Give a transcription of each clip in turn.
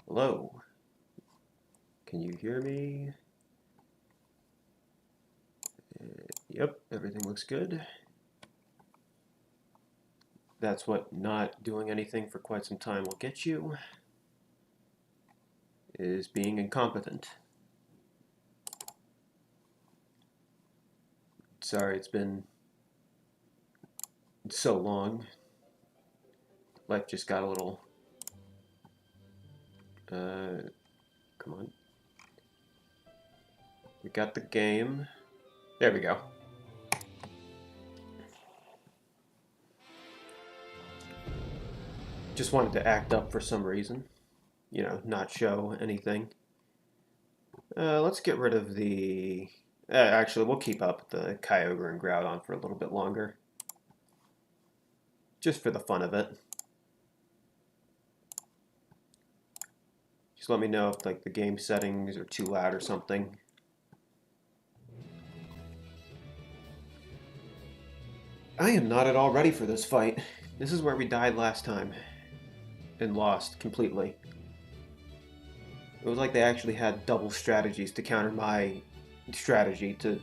Hello. Can you hear me? Yep, everything looks good. That's what not doing anything for quite some time will get you, is being incompetent. Sorry, it's been so long. Life just got a little... come on. We got the game. There we go. Just wanted to act up for some reason. You know, not show anything. Let's get rid of the... actually, we'll keep up the Kyogre and Groudon for a little bit longer. Just for the fun of it. Just let me know if like the game settings are too loud or something. I am not at all ready for this fight. This is where we died last time. And lost completely. It was like they actually had double strategies to counter my strategy to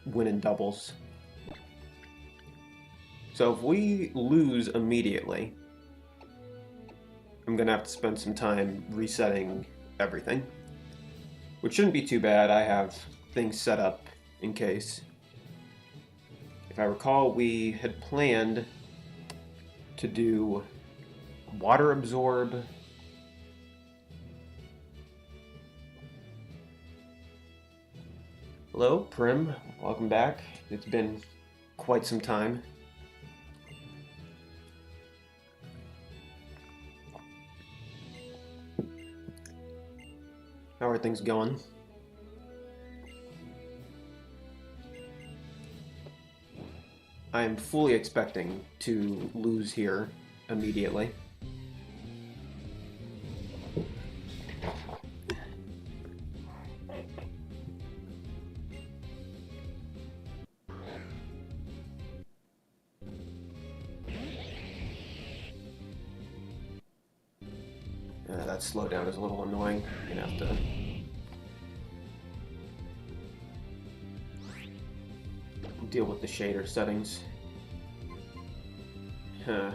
win in doubles. So if we lose immediately, I'm gonna have to spend some time resetting everything. Which shouldn't be too bad. I have things set up in case. If I recall, we had planned to do water absorb, hello, Prim. Welcome back. It's been quite some time. How are things going? I am fully expecting to lose here immediately. That slowdown is a little annoying. I'm gonna have to... deal with the shader settings. Huh.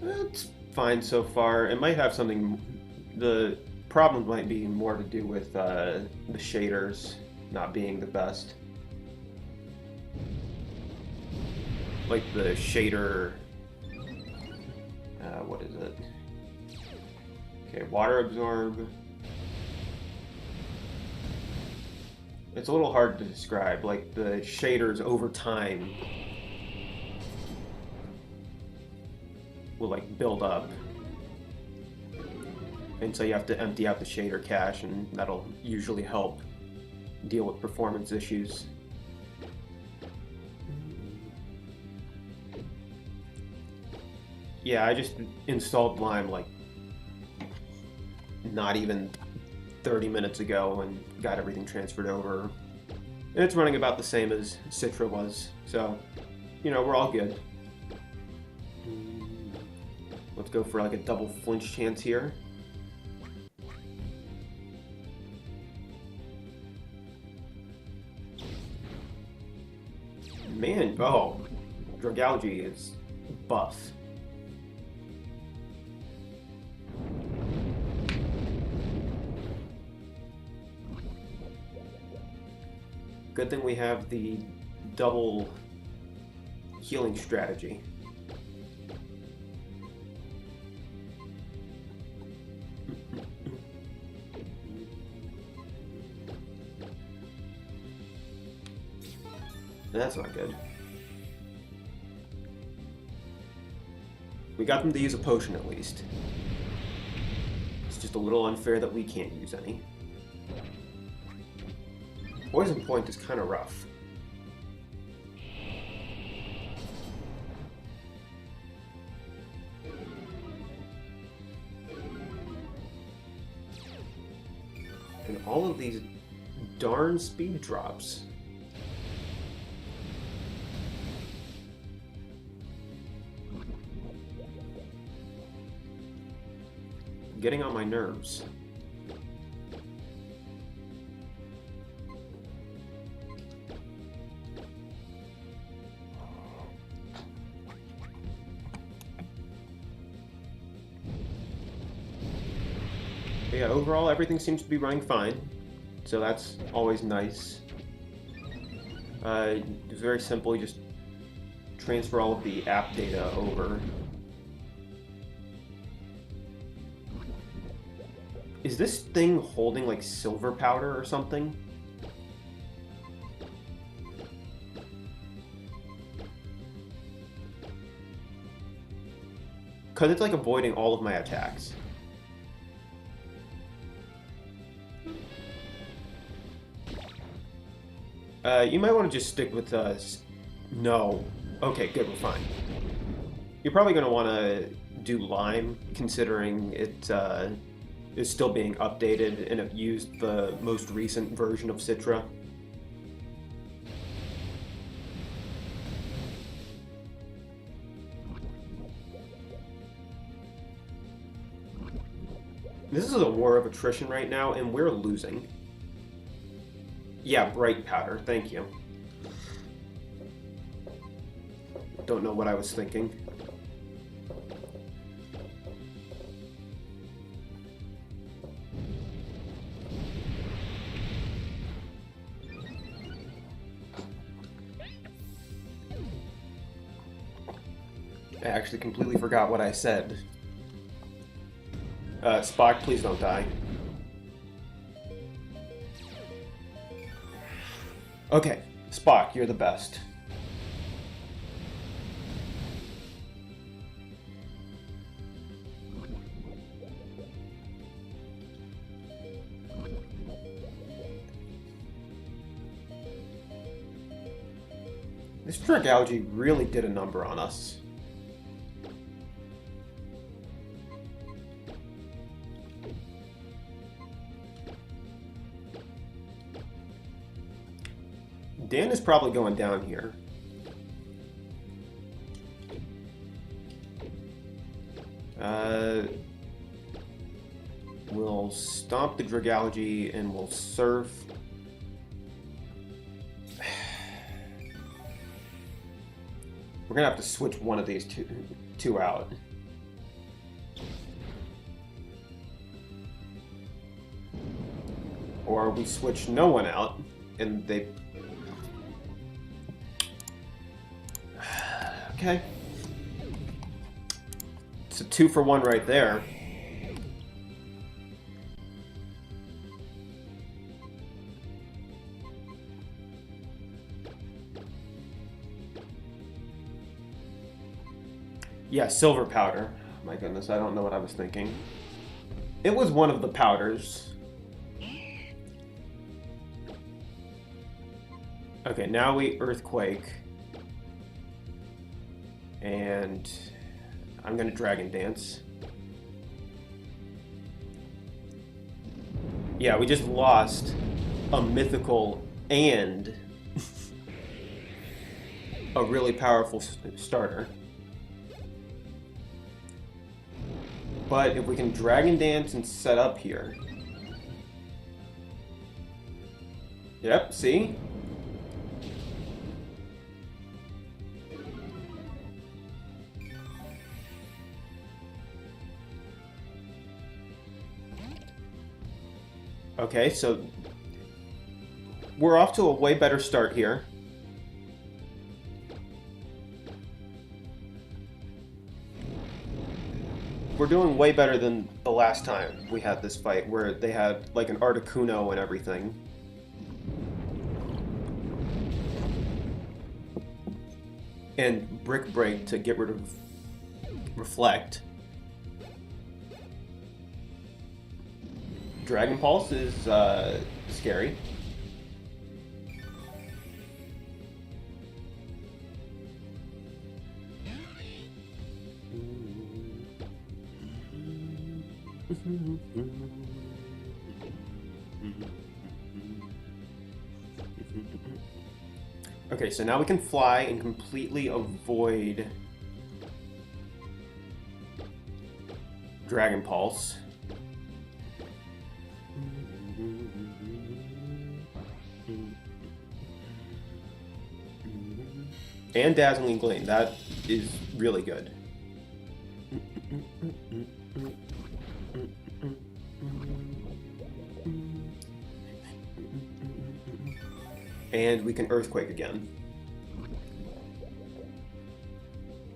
It's fine so far. It might have something... The problem might be more to do with the shaders not being the best. Like the shader... what is it? Okay, water absorb. It's a little hard to describe. Like the shaders over time will like build up. And so you have to empty out the shader cache, and that'll usually help deal with performance issues. Yeah, I just installed Lime like not even 30 minutes ago and got everything transferred over. And it's running about the same as Citra was, so, you know, we're all good. Let's go for like a double flinch chance here. Man, oh, Dragalge is buff. Good thing we have the double healing strategy. That's not good. We got them to use a potion at least. It's just a little unfair that we can't use any. Poison Point is kind of rough. And all of these darn speed drops. Getting on my nerves. But yeah, overall everything seems to be running fine, so that's always nice. It's very simple, you just transfer all of the app data over. Is this thing holding like silver powder or something? Because it's like avoiding all of my attacks. You might want to just stick with no. Okay, good, we're fine. You're probably going to want to do Lime, considering it is still being updated and have used the most recent version of Citra. This is a war of attrition right now, and we're losing. Yeah, bright powder, thank you. Don't know what I was thinking. I actually completely forgot what I said. Spock, please don't die. Okay, Spock, you're the best. This drug algae really did a number on us. Dan is probably going down here. We'll stomp the Dragalge and we'll surf. We're gonna have to switch one of these two out. Or we switch no one out and they... Okay. It's a 2-for-1 right there. Yeah, silver powder. My goodness, I don't know what I was thinking. It was one of the powders. Okay, now we Earthquake. And I'm gonna Dragon Dance. Yeah, we just lost a mythical and a really powerful starter. But if we can Dragon Dance and set up here. Yep, see? Okay, so we're off to a way better start here. We're doing way better than the last time we had this fight, where they had like an Articuno and everything. And Brick Break to get rid of Reflect. Dragon Pulse is scary. Okay, so now we can fly and completely avoid Dragon Pulse. And Dazzling Gleam, that is really good. And we can Earthquake again.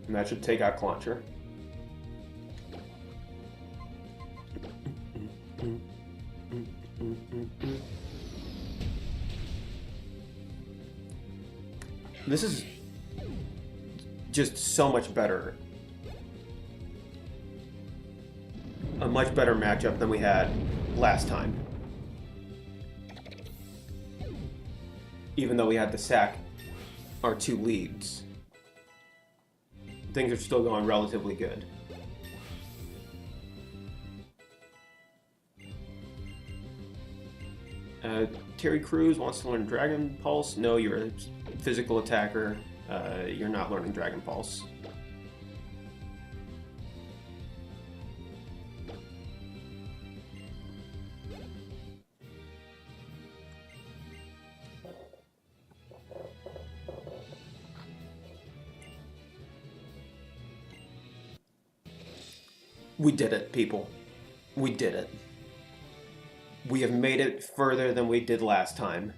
And that should take out Clauncher. This is just so much better. A much better matchup than we had last time. Even though we had to sack our 2 leads, things are still going relatively good. Terry Crews wants to learn Dragon Pulse. No, you're a physical attacker. You're not learning Dragon Pulse. We did it, people. We did it. We have made it further than we did last time.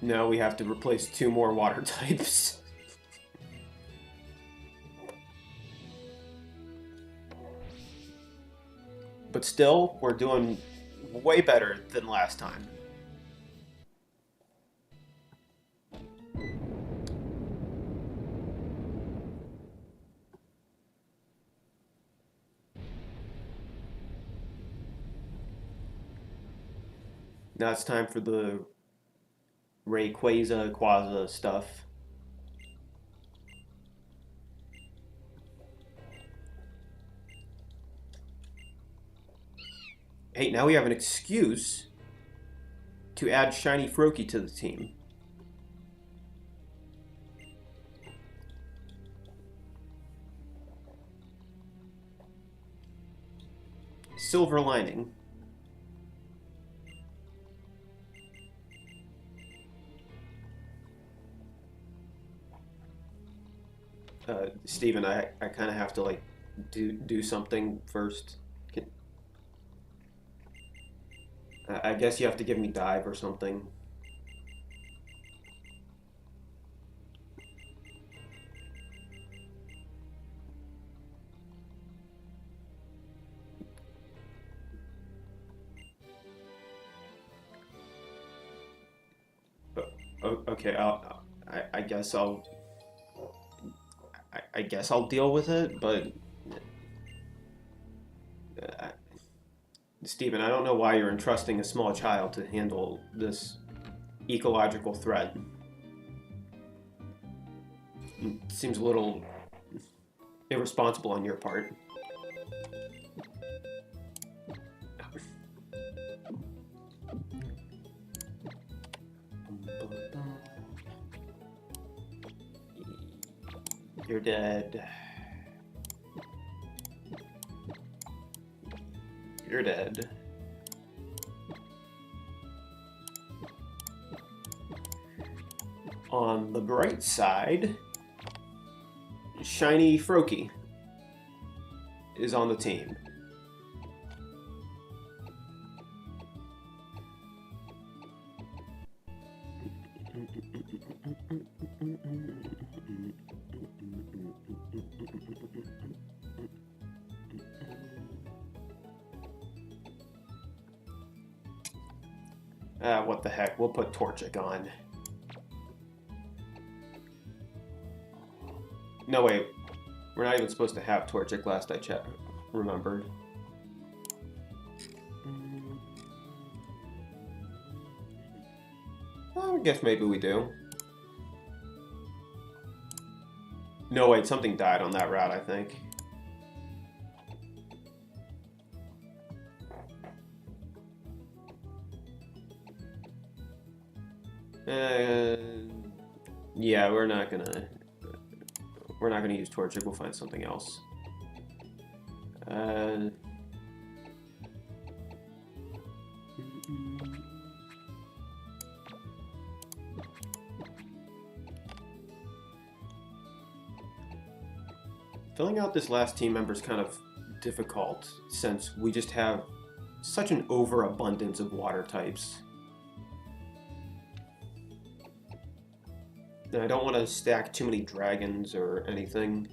Now we have to replace 2 more water types. But still, we're doing way better than last time. Now it's time for the Quaza stuff. Hey, now we have an excuse to add Shiny Froakie to the team. Silver lining. Steven, I kind of have to like do something first. I guess you have to give me dive or something. Okay, I guess I guess I'll deal with it, but Steven, I don't know why you're entrusting a small child to handle this ecological threat. It seems a little irresponsible on your part. You're dead. You're dead. On the bright side, Shiny Froakie is on the team. What the heck? We'll put Torchic on. No, wait. We're not even supposed to have Torchic last I remembered. I guess maybe we do. No, wait, something died on that route, I think. Yeah, we're not gonna use torchic. We'll find something else. Filling out this last team member is kind of difficult since we just have such an overabundance of water types. And I don't want to stack too many dragons or anything.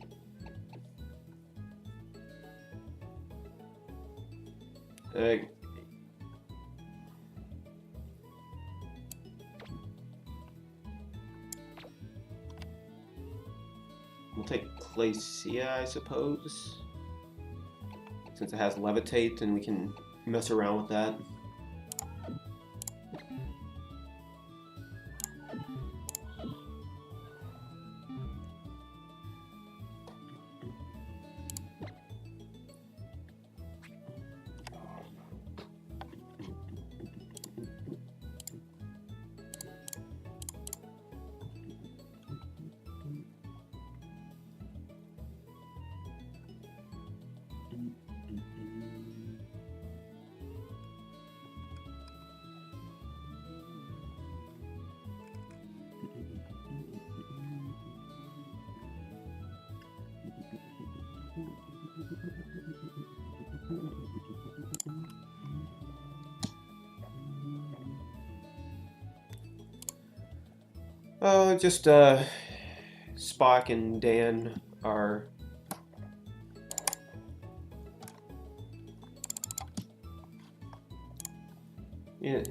We'll take Glacia, I suppose. Since it has Levitate, and we can mess around with that. Just Spock and Dan are yeah.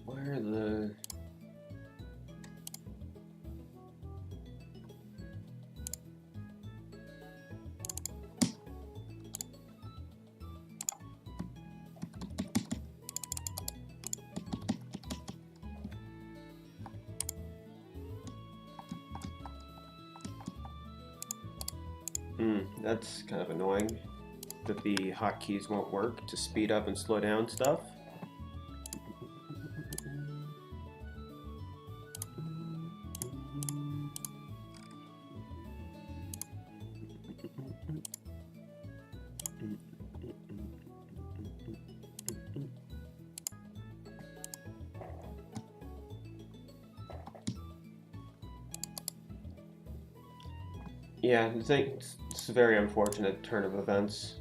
Where are the... That's kind of annoying that the hotkeys won't work to speed up and slow down stuff. Yeah, I think it's a very unfortunate turn of events.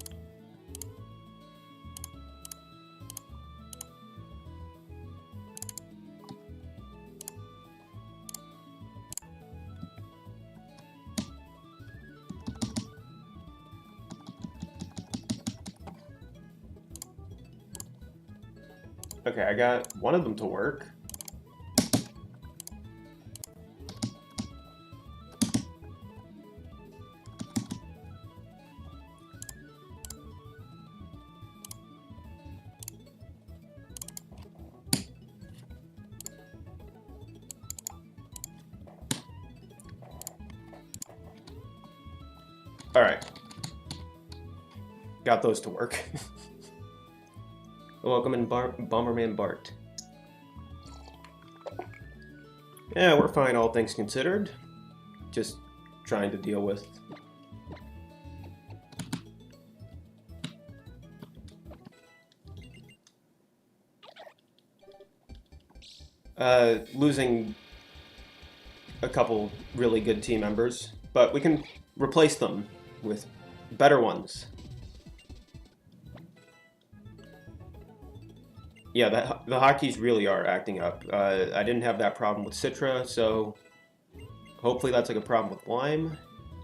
Okay, I got one of them to work. Alright. Got those to work. Welcome in, Bomberman Bart. Yeah, we're fine, all things considered. Just trying to deal with... losing a couple really good team members, but we can replace them with better ones. Yeah, the hotkeys really are acting up. I didn't have that problem with Citra, so hopefully that's like a problem with Lime,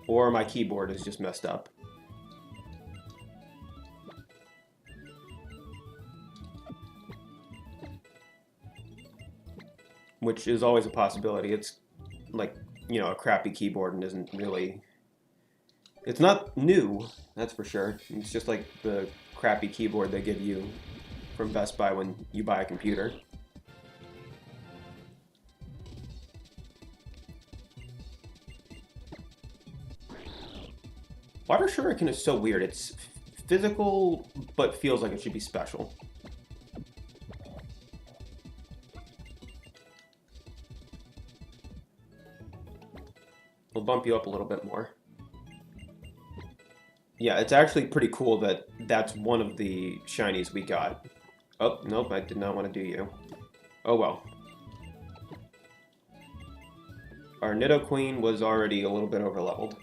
or my keyboard is just messed up. which is always a possibility. It's like, you know, a crappy keyboard and isn't really... It's not new, that's for sure. It's just like the crappy keyboard they give you from Best Buy when you buy a computer. Water Shuriken is so weird. It's physical, but feels like it should be special. We'll bump you up a little bit more. Yeah, it's actually pretty cool that that's one of the shinies we got. Oh, nope, I did not want to do you. Oh well. Our Nidoqueen was already a little bit overleveled.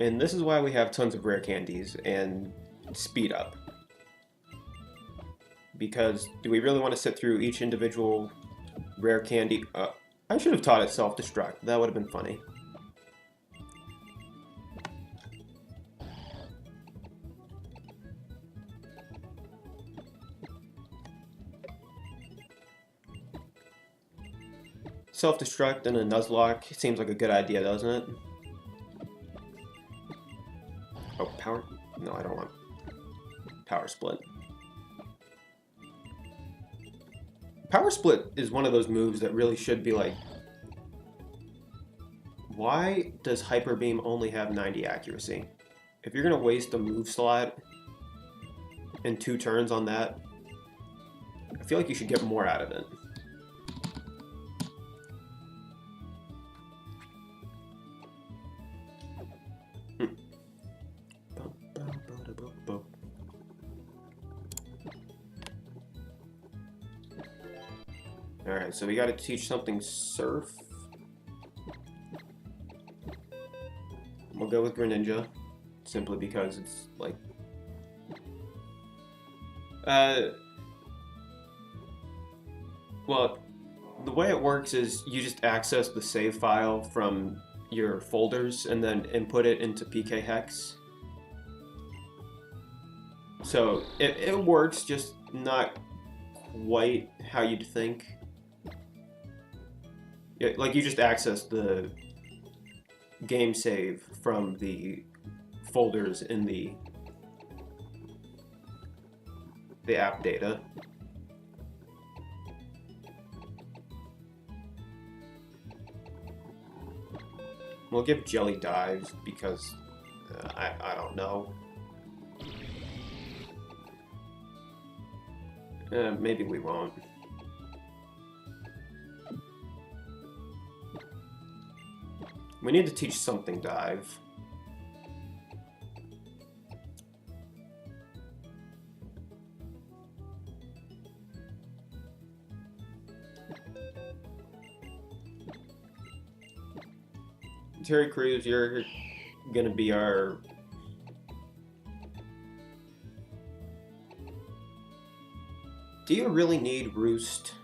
And this is why we have tons of rare candies and speed up. Because do we really want to sit through each individual rare candy? I should have taught it self-destruct. That would have been funny. Self-destruct and a Nuzlocke seems like a good idea, doesn't it? Oh, power? No, I don't want power split. Power split is one of those moves that really should be like, why does Hyper Beam only have 90 accuracy? If you're gonna waste a move slot and 2 turns on that, I feel like you should get more out of it. Alright, so we gotta teach something Surf. We'll go with Greninja, simply because it's like... well, the way it works is you just access the save file from your folders and then input it into PK Hex. So it works, just not quite how you'd think. Yeah, like you just access the game save from the folders in the app data. We'll give Jelly Dives because I don't know. Maybe we won't. We need to teach something Dive. Terry Crews, you're gonna be our... Do you really need Roost?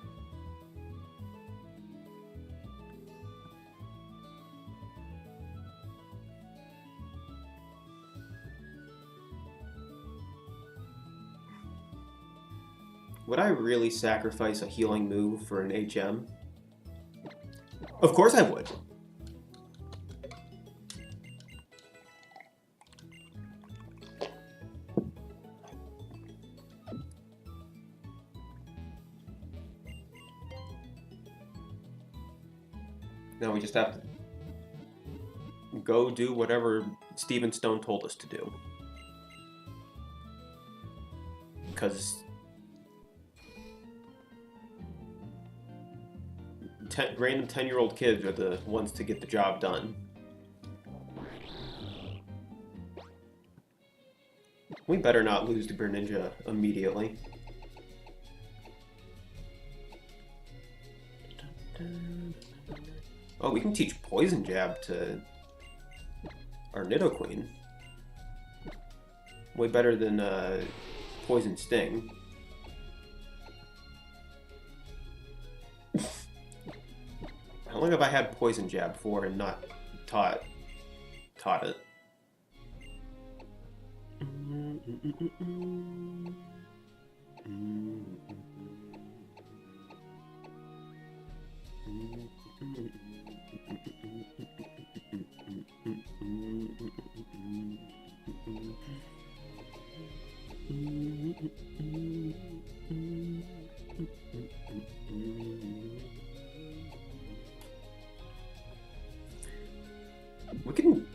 Would I really sacrifice a healing move for an HM? Of course I would. Now we just have to go do whatever Steven Stone told us to do. Because random 10-year-old kids are the ones to get the job done. We better not lose to Greninja immediately. Oh, we can teach Poison Jab to our Nidoqueen. Way better than Poison Sting. How long have I had Poison Jab for and not taught it? We can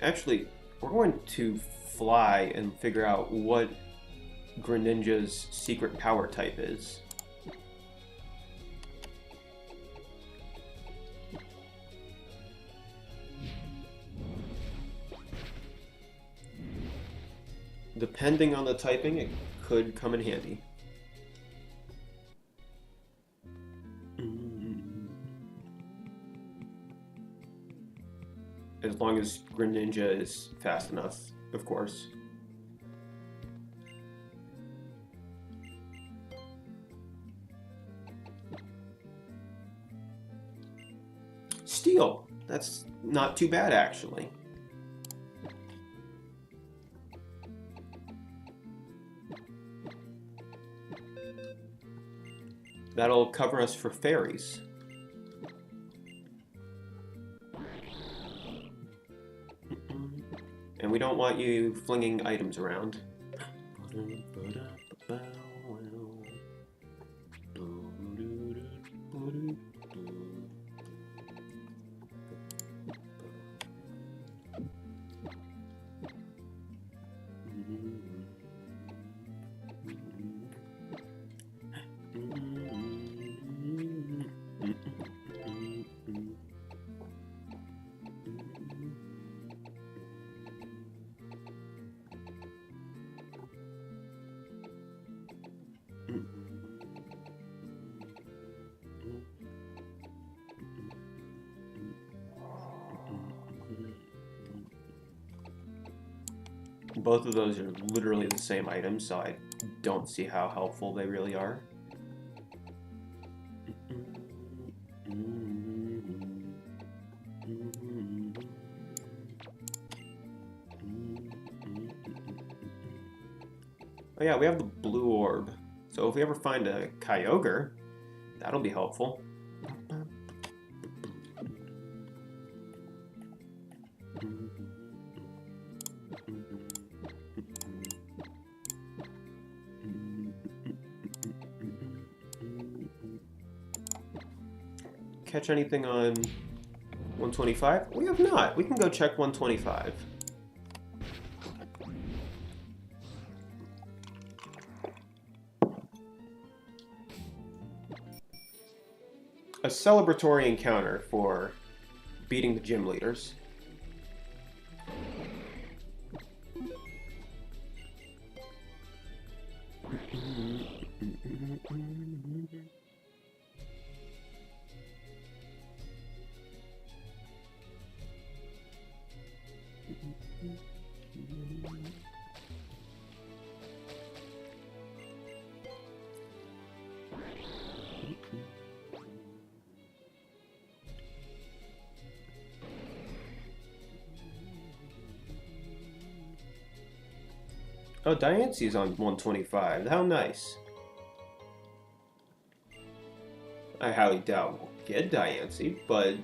actually, we're going to fly and figure out what Greninja's secret power type is. Depending on the typing, it could come in handy. As long as Greninja is fast enough, of course. Steel! That's not too bad, actually. That'll cover us for fairies. And we don't want you flinging items around. Both of those are literally the same items, so I don't see how helpful they really are. Oh yeah, we have the blue orb. So if we ever find a Kyogre, that'll be helpful. Catch anything on 125? We have not. We can go check 125. A celebratory encounter for beating the gym leaders. Oh, Diance's on 125. How nice. I highly doubt we'll get Diancie, but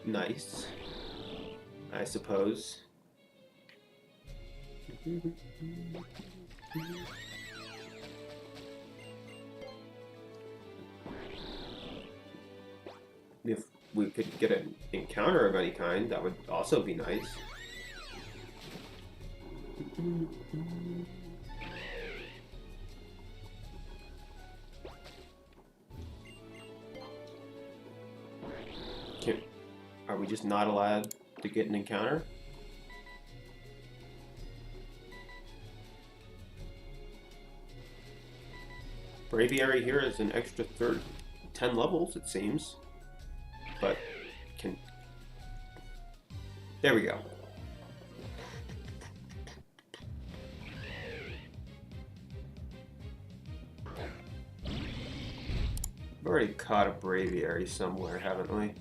nice, I suppose. If we could get an encounter of any kind, that would also be nice. Are we just not allowed to get an encounter? Braviary here is an extra 10 levels, it seems. But, can... There we go. We've already caught a Braviary somewhere, haven't we?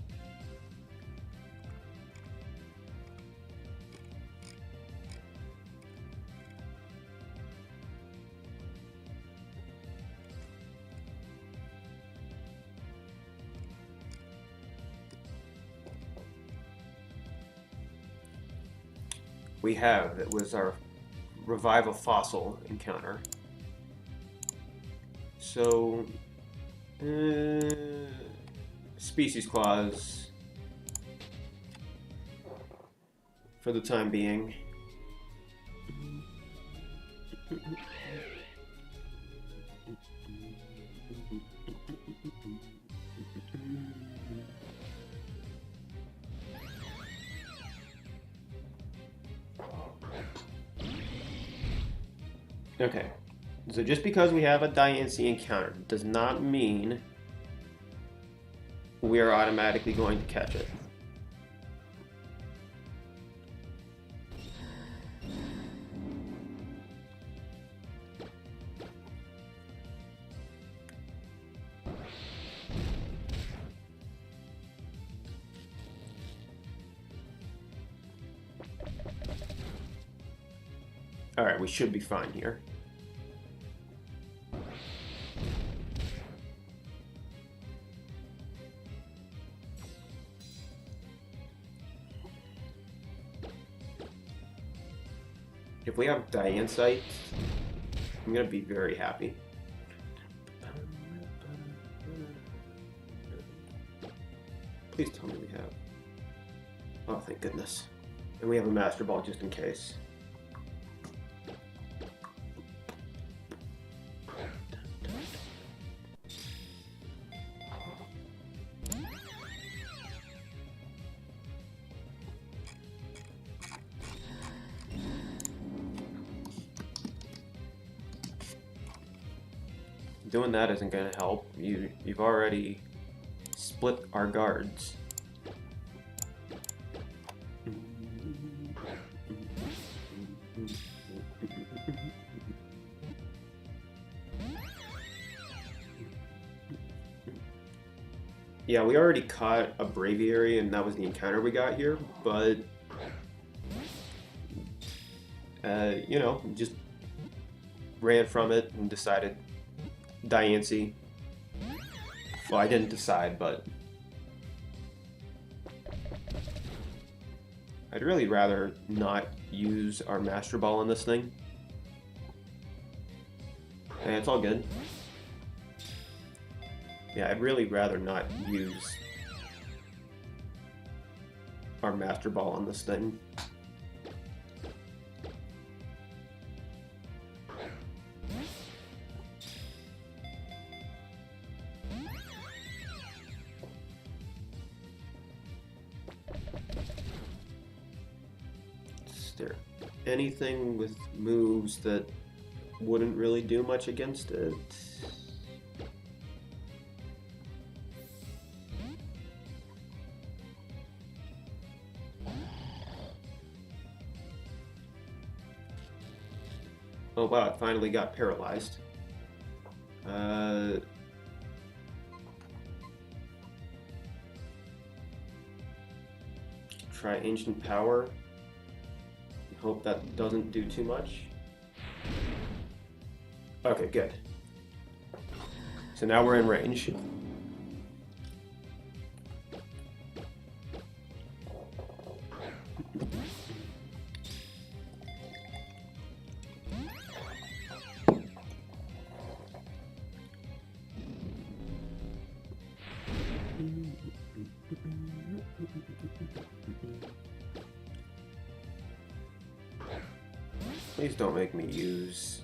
We have. It was our Revive a Fossil encounter. So, Species Clause for the time being. Okay, so just because we have a Diancie encounter does not mean we are automatically going to catch it. Alright, we should be fine here. If we have Diancite, I'm gonna be very happy. Please tell me we have. Oh, thank goodness. And we have a Master Ball just in case. Doing that isn't going to help. You've already split our guards. Yeah, we already caught a Braviary, and that was the encounter we got here, but you know, just ran from it and decided Diancie. Well, I didn't decide, but I'd really rather not use our Master Ball on this thing. And it's all good. Yeah, I'd really rather not use our Master Ball on this thing. Is there anything with moves that wouldn't really do much against it? Oh wow, it finally got paralyzed. Try Ancient Power. Hope that doesn't do too much. Okay, good. So now we're in range. Please don't make me use...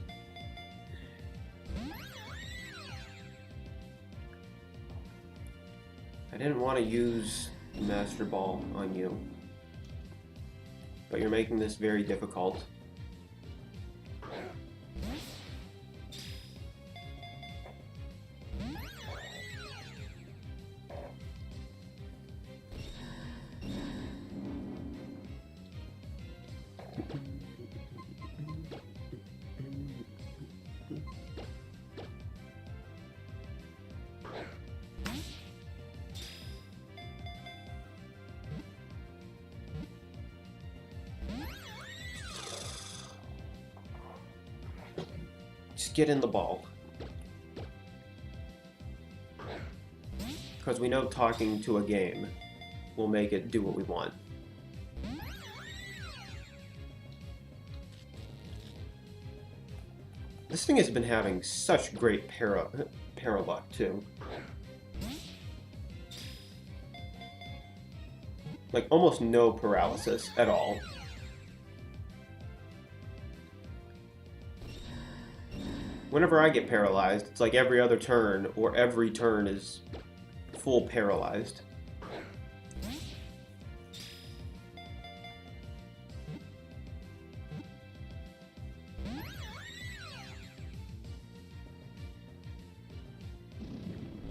I didn't want to use Master Ball on you, but you're making this very difficult. get in the ball. Because we know talking to a game will make it do what we want. This thing has been having such great para luck, too. Like, almost no paralysis at all. Whenever I get paralyzed, it's like every other turn, or every turn is full paralyzed.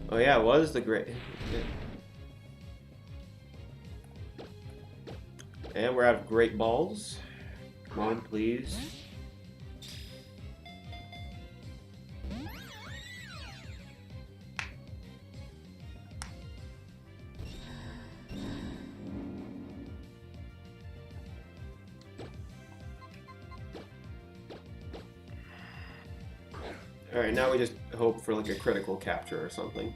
Oh yeah, it was the great... And we're out of great balls. Come on, please. Alright, now we just hope for like a critical capture or something.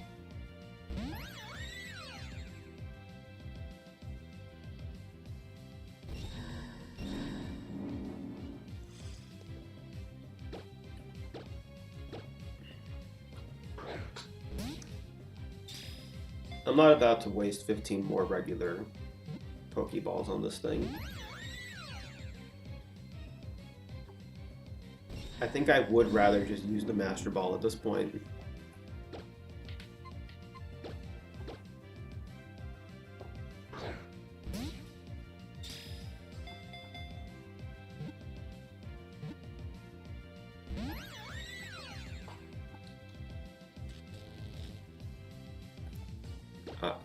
I'm not about to waste 15 more regular Pokeballs on this thing. I think I would rather just use the Master Ball at this point.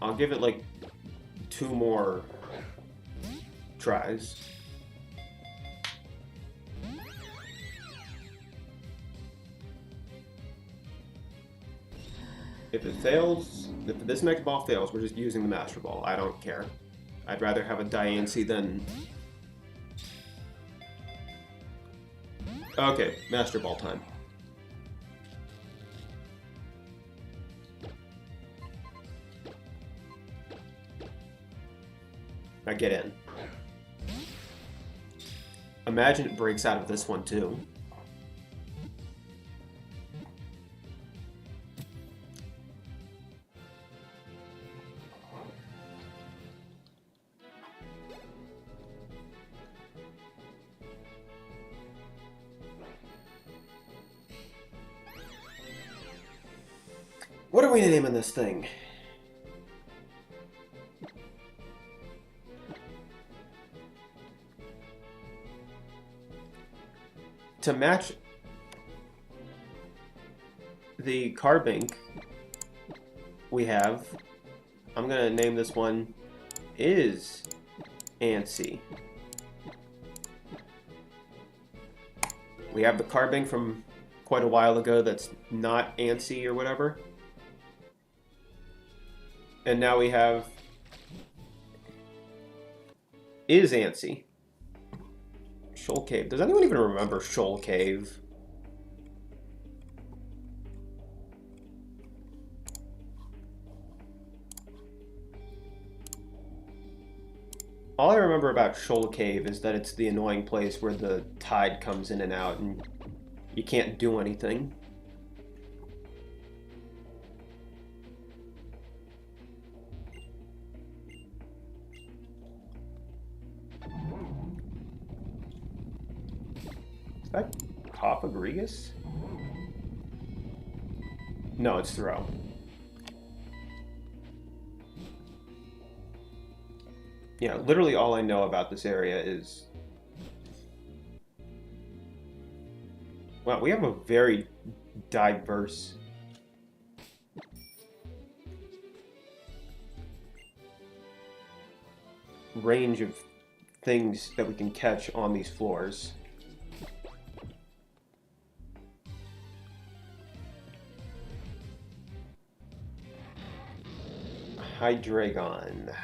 I'll give it like 2 more tries. If it fails, if this next ball fails, we're just using the Master Ball. I don't care. I'd rather have a Diancie than... Okay, Master Ball time. Now get in. Imagine it breaks out of this one too. What are we naming this thing? To match the Carbink we have, I'm gonna name this one is Antsy. We have the Carbink from quite a while ago that's not Antsy or whatever. And now we have is Antsy. Shoal Cave. Does anyone even remember Shoal Cave? All I remember about Shoal Cave is that it's the annoying place where the tide comes in and out and you can't do anything. Is that Cofagrigus? No, it's Throw. Yeah, literally all I know about this area is... Wow, we have a very diverse... range of things that we can catch on these floors. Hydreigon.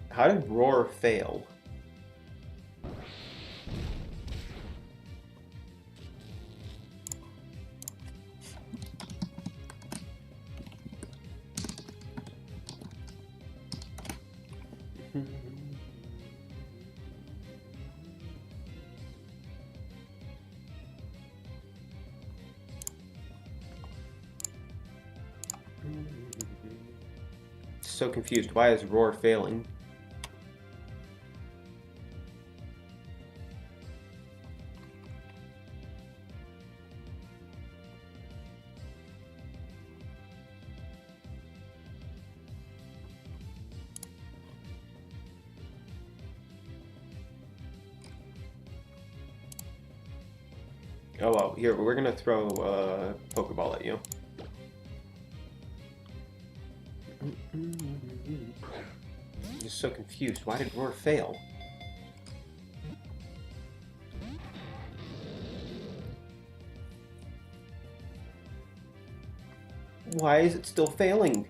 How did Roar fail? So confused. Why is Roar failing? Oh well, here, we're gonna throw a Pokeball at you. I'm just so confused. Why did Roar fail? Why is it still failing?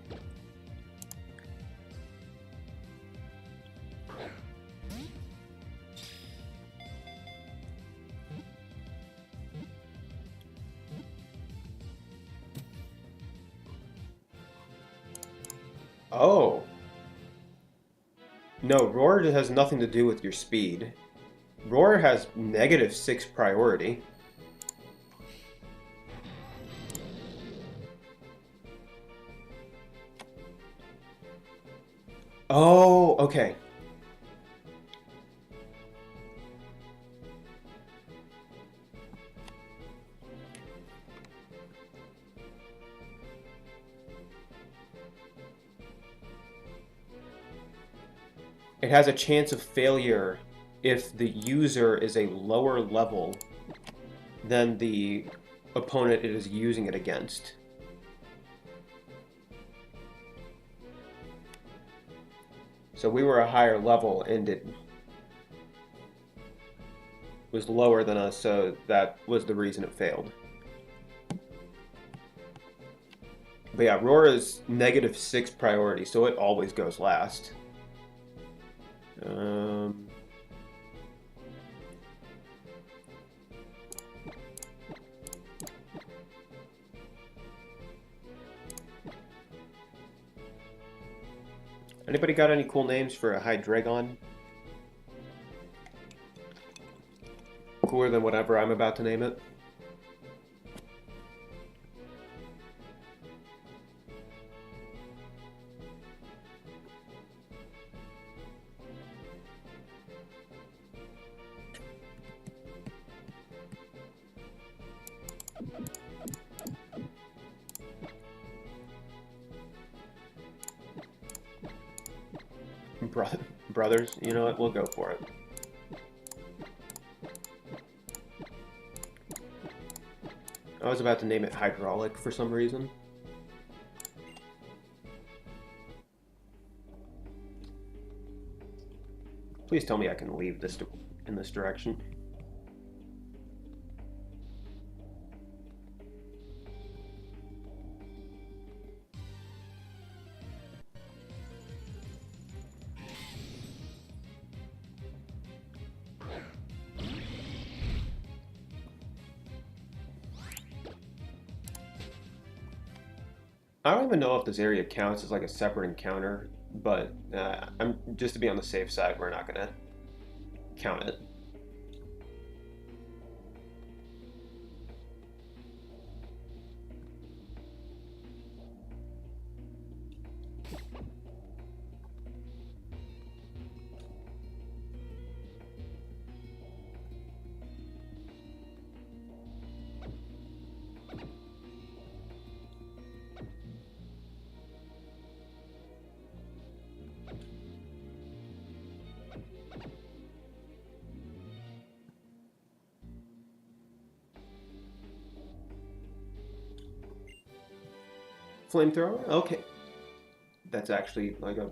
Oh. No, Roar has nothing to do with your speed. Roar has -6 priority. Oh, okay. It has a chance of failure if the user is a lower level than the opponent it is using it against. So we were a higher level and it was lower than us, so that was the reason it failed. But yeah, Roar is -6 priority, so it always goes last. Anybody got any cool names for a Hydreigon? Cooler than whatever I'm about to name it. Brothers, you know what? We'll go for it. I was about to name it Hydraulic for some reason. Please tell me I can leave this in this direction. I don't even know if this area counts as like a separate encounter, but I'm just to be on the safe side, we're not gonna count it. Flamethrower? Okay. That's actually like a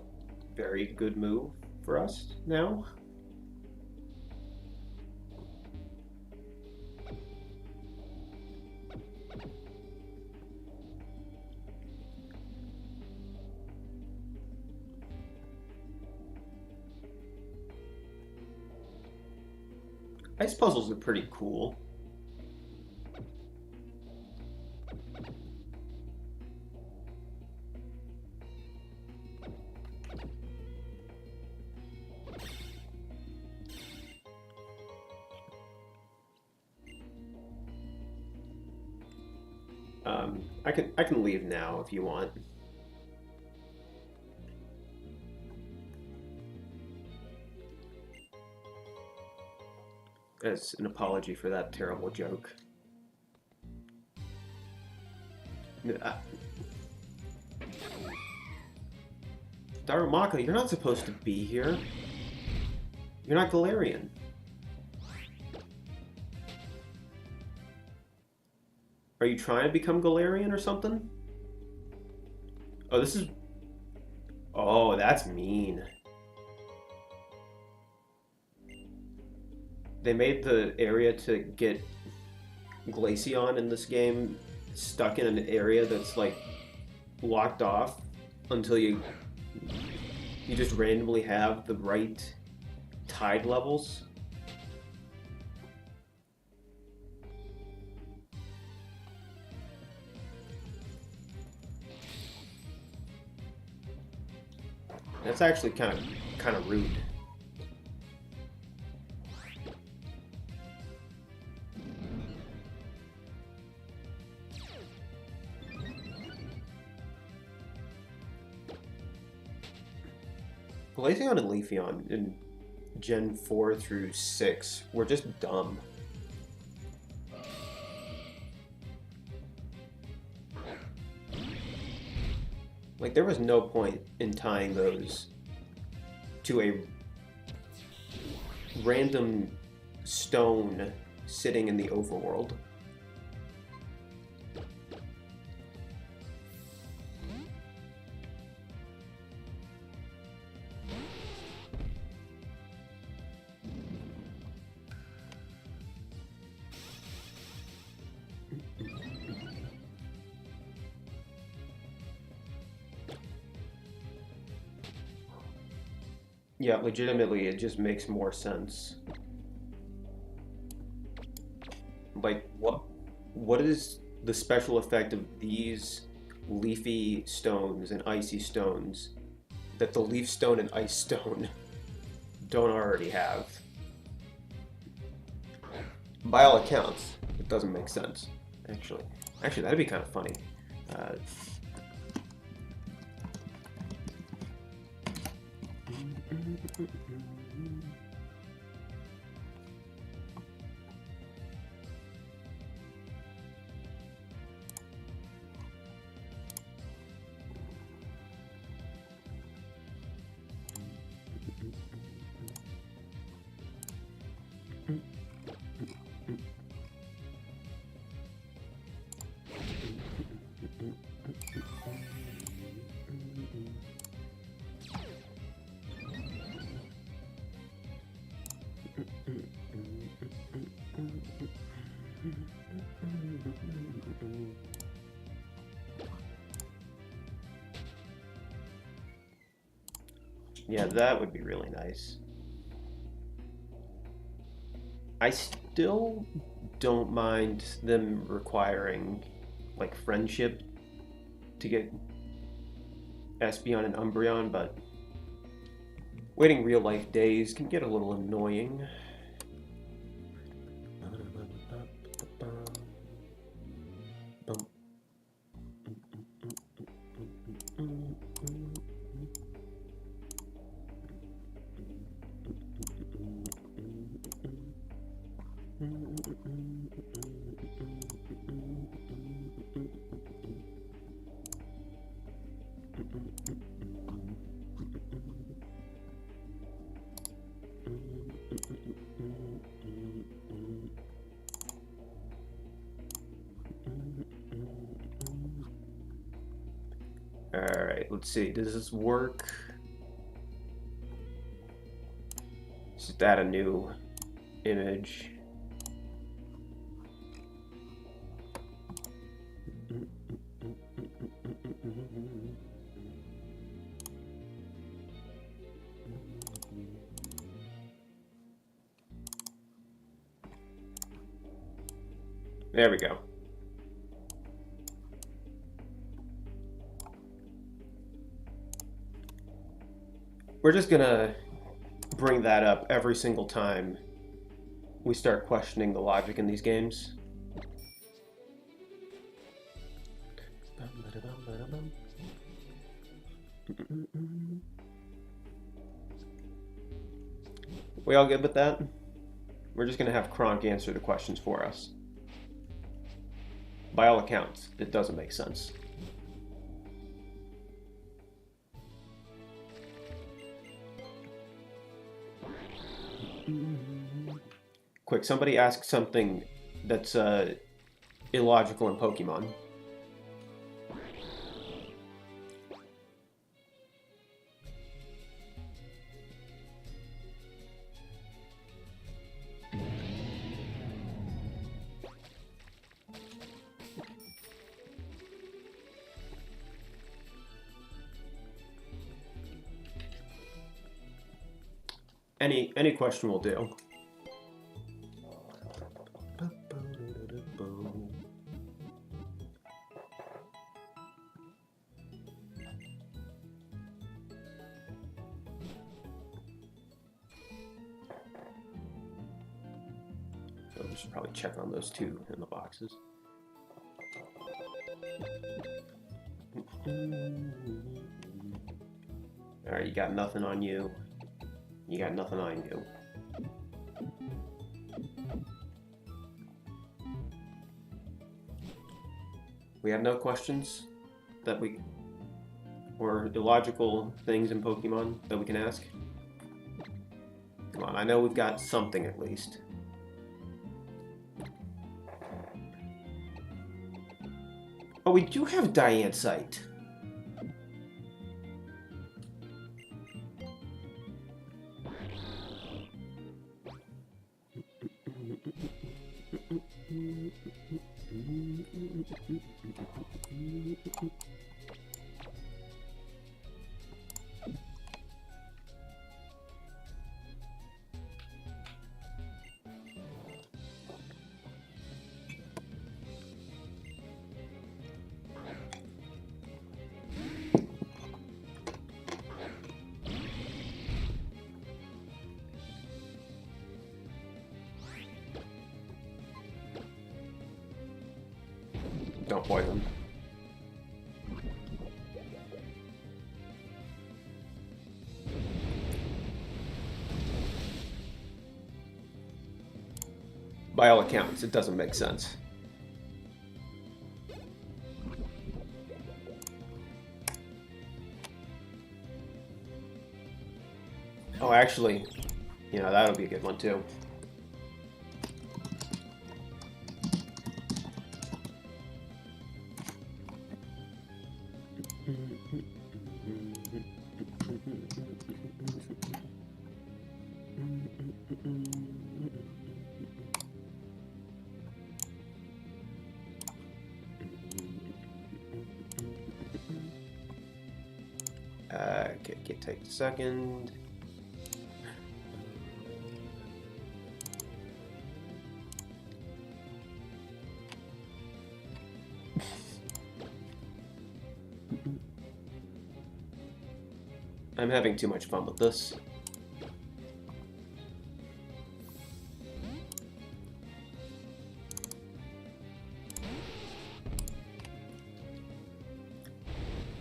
very good move for us now. Ice puzzles are pretty cool. I can leave now if you want. As an apology for that terrible joke. Darumaka, you're not supposed to be here. You're not Galarian. Are you trying to become Galarian or something? Oh, this is... Oh, that's mean. They made the area to get Glaceon in this game stuck in an area that's like locked off until you just randomly have the right tide levels. That's actually kind of rude. Glaceon and Leafeon in Gen 4 through 6 were just dumb. Like, there was no point in tying those to a random stone sitting in the overworld. Yeah, legitimately, it just makes more sense. Like, what is the special effect of these leafy stones and icy stones that the leaf stone and ice stone don't already have? By all accounts, it doesn't make sense. Actually, that'd be kind of funny. Yeah, that would be really nice. I still don't mind them requiring, like, friendship to get Espeon and Umbreon, but waiting real-life days can get a little annoying. Alright, let's see. Does this work? Just add a new image. There we go. We're just gonna bring that up every single time we start questioning the logic in these games. We all good with that? We're just gonna have Kronk answer the questions for us. By all accounts, it doesn't make sense. Quick, somebody ask something that's illogical in Pokemon. Any question will do. So we should probably check on those two in the boxes. Alright, you got nothing on you. You got nothing on you. We have no questions that we... or illogical things in Pokemon that we can ask? Come on, I know we've got something at least. Oh, we do have Diancite. Don't poison. By all accounts, it doesn't make sense. Oh, actually, you know, that'll be a good one too. Okay, take a second. I'm having too much fun with this.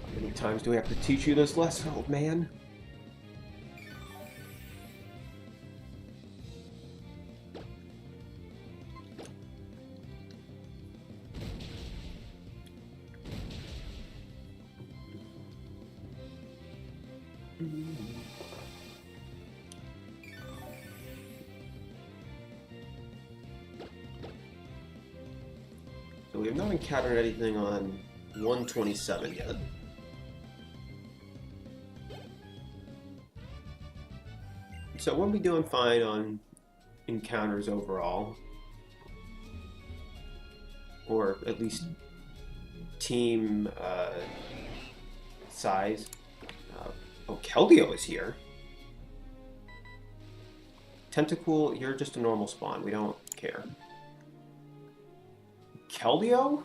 How many times do we have to teach you this lesson, old man? So we have not encountered anything on 127 yet. So we'll be doing fine on encounters overall. Or at least team size. Oh, Keldeo is here. Tentacool, you're just a normal spawn. We don't care. Keldeo?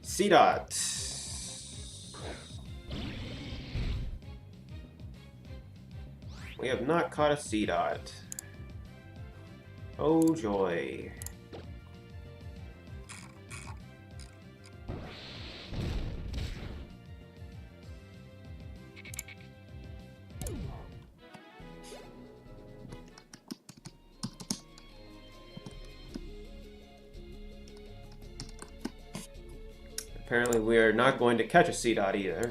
C-Dot. We have not caught a C-Dot. Oh joy. Apparently we are not going to catch a C-Dot either.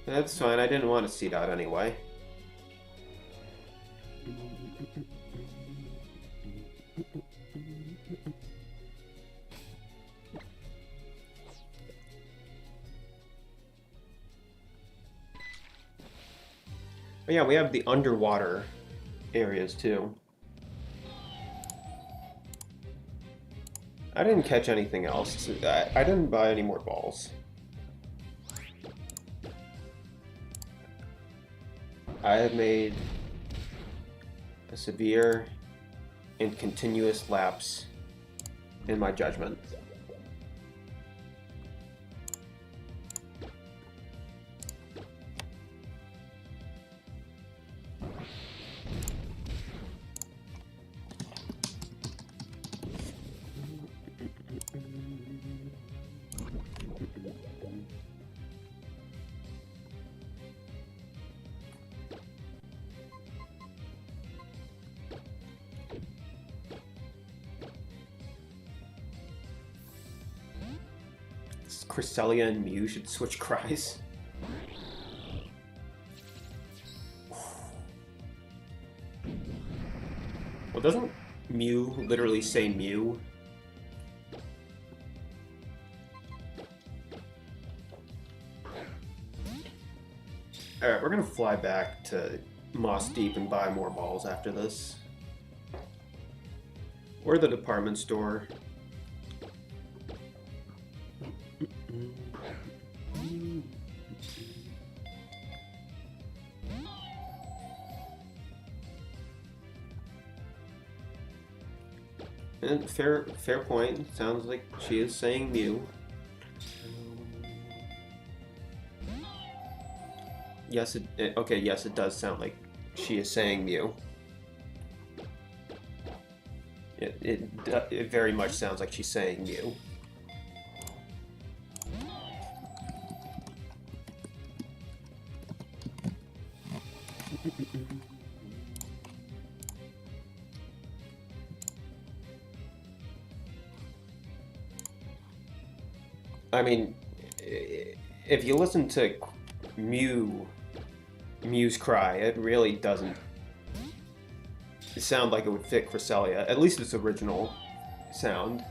That's fine, I didn't want a C-Dot anyway. But yeah, we have the underwater areas too. I didn't catch anything else. I didn't buy any more balls. I have made a severe and continuous lapse in my judgment. Cresselia and Mew should switch cries. Well, doesn't Mew literally say Mew? Alright, we're gonna fly back to Moss Deep and buy more balls after this. Or the department store. And fair point. Sounds like she is saying Mew. Yes, okay. Yes, it does sound like she is saying Mew. It very much sounds like she's saying Mew. I mean, if you listen to Mew's cry, it really doesn't sound like it would fit Cresselia, at least its original sound.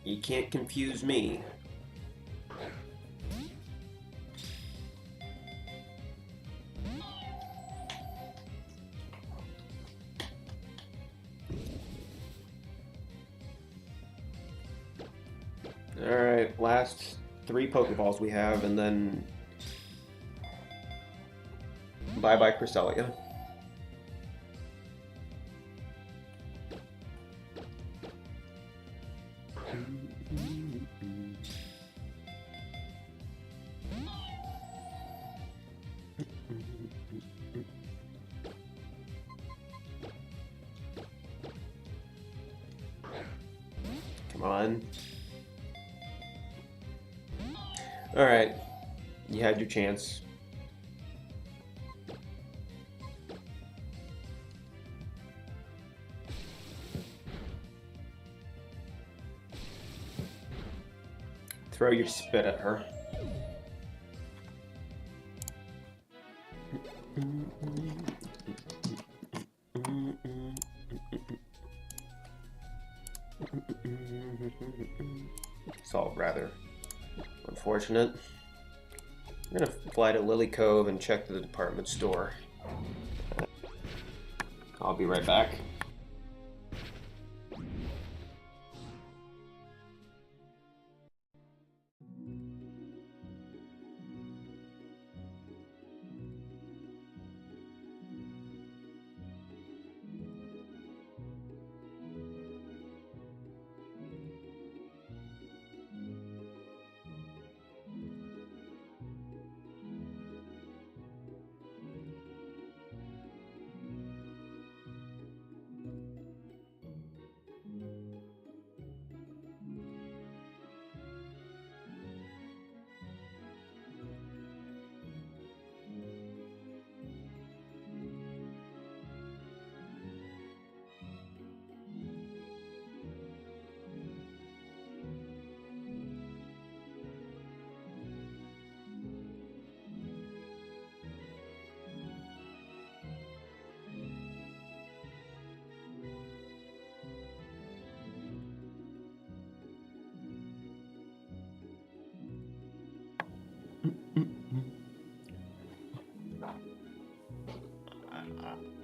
You can't confuse me. Alright, last 3 Pokeballs we have, and then bye-bye Cresselia. Come on. Alright, you had your chance. Throw your spit at her. It's all rather unfortunate. I'm gonna fly to Lily Cove and check the department store. I'll be right back.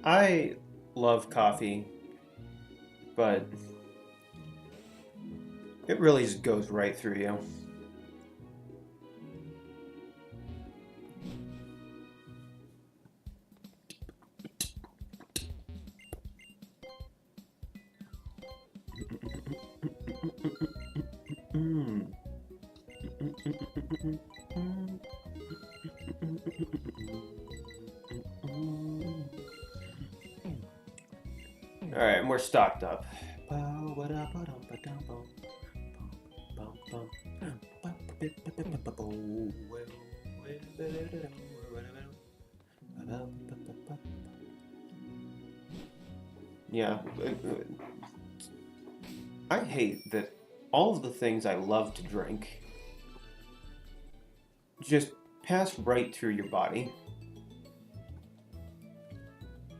I love coffee, but it really just goes right through you. Alright, and we're stocked up. Yeah. I hate that all of the things I love to drink just pass right through your body.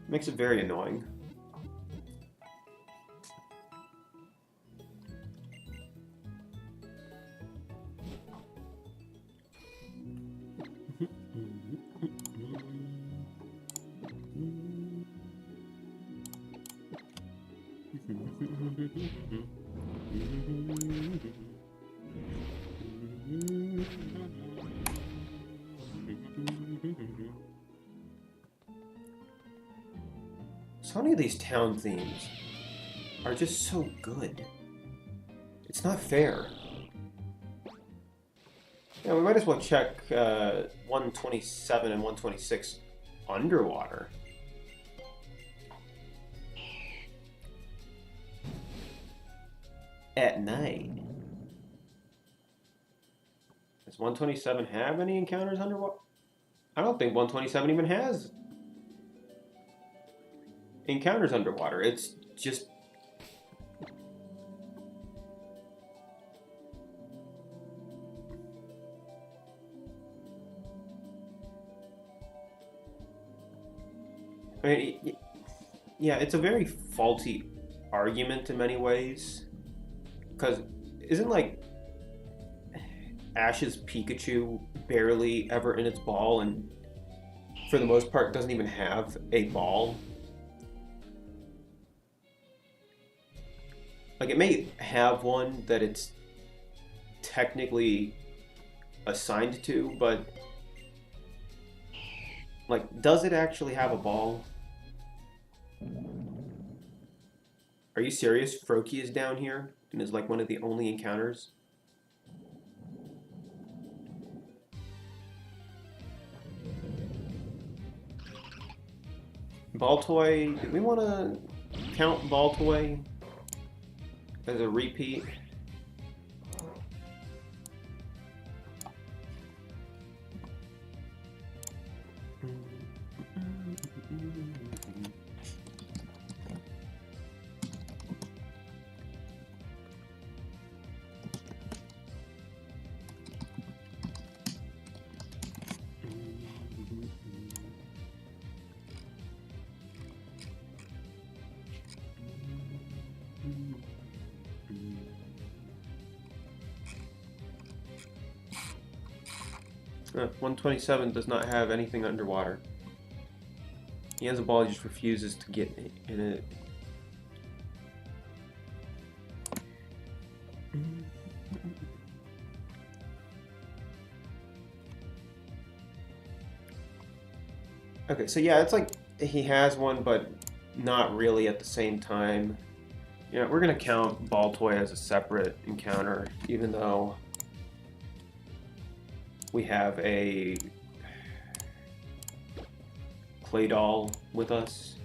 Makes it very annoying. So many of these town themes are just so good. It's not fair. Yeah, we might as well check 127 and 126 underwater. At night. Does 127 have any encounters underwater? I don't think 127 even has encounters underwater. It's just... I mean, yeah, it's a very faulty argument in many ways. Because isn't, like, Ash's Pikachu barely ever in its ball, and for the most part doesn't even have a ball? Like, it may have one that it's technically assigned to, but, like, does it actually have a ball? Are you serious? Froakie is down here and is like one of the only encounters? Baltoy, do we want to count Baltoy as a repeat? 127 does not have anything underwater. He has a ball, he just refuses to get in it. Okay, so yeah, it's like he has one, but not really at the same time. Yeah, we're gonna count Ball Toy as a separate encounter, even though we have a clay doll with us.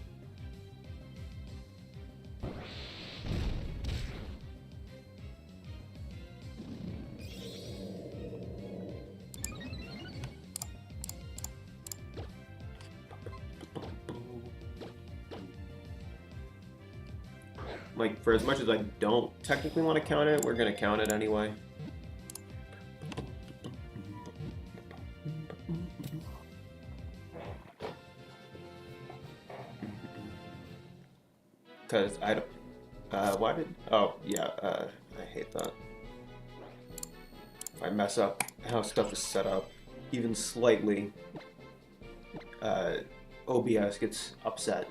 Like, for as much as I don't technically want to count it, we're going to count it anyway. Because I don't... why did... Oh, yeah, I hate that. If I mess up how stuff is set up, even slightly, OBS gets upset.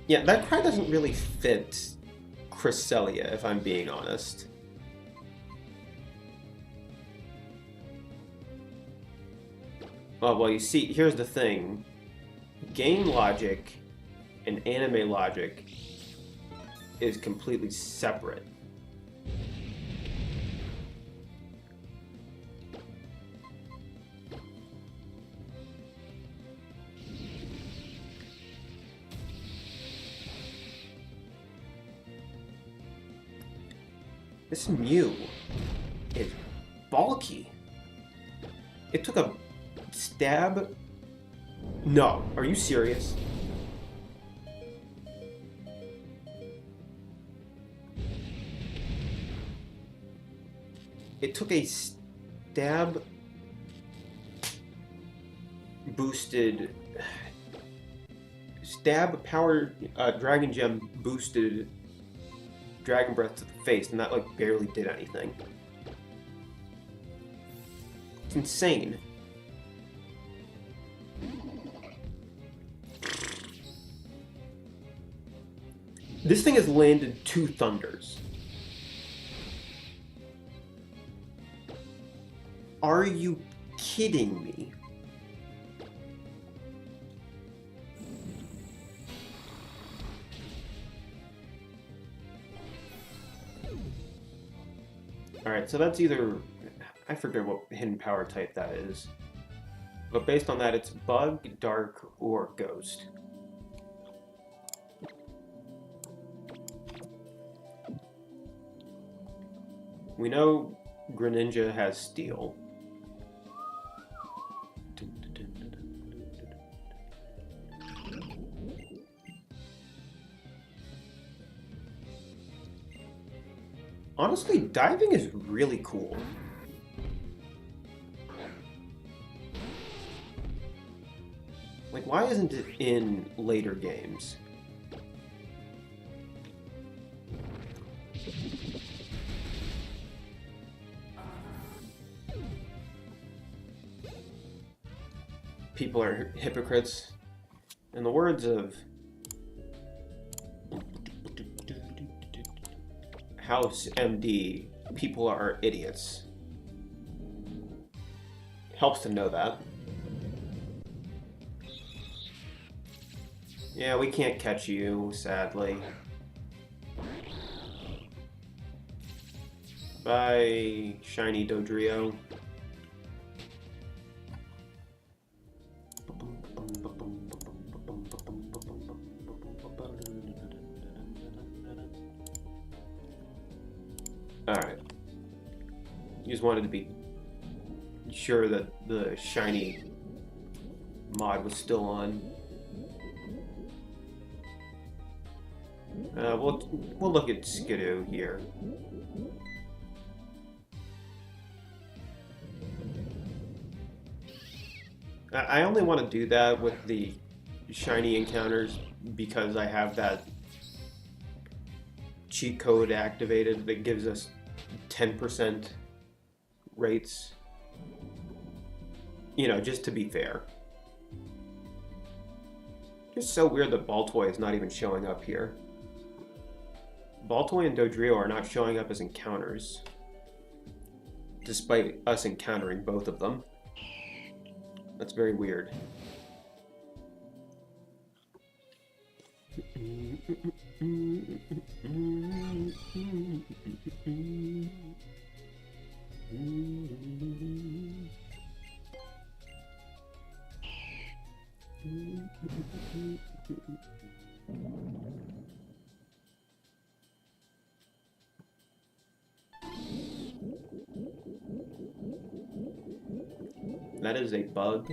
Yeah, that cry doesn't really fit Cresselia, if I'm being honest. Oh, well, you see, here's the thing. Game logic and anime logic is completely separate. This Mew is bulky. It took a stab. No, are you serious? It took a stab boosted stab power Dragon Gem boosted Dragon Breath to the face, and that like barely did anything. It's insane. This thing has landed 2 thunders. Are you kidding me? Alright, so that's either... I forget what hidden power type that is. But based on that, it's Bug, Dark, or Ghost. We know Greninja has Steel. Honestly, diving is really cool. Like, why isn't it in later games? People are hypocrites. In the words of House MD, people are idiots. Helps to know that. Yeah, we can't catch you, sadly. Bye, shiny Dodrio. Alright. You just wanted to be sure that the shiny mod was still on. We'll look at Skidoo here. I only want to do that with the shiny encounters because I have that cheat code activated that gives us 10% rates. You know, just to be fair. It's so weird that Baltoy is not even showing up here. Baltoy and Dodrio are not showing up as encounters, despite us encountering both of them. That's very weird. That is a bug.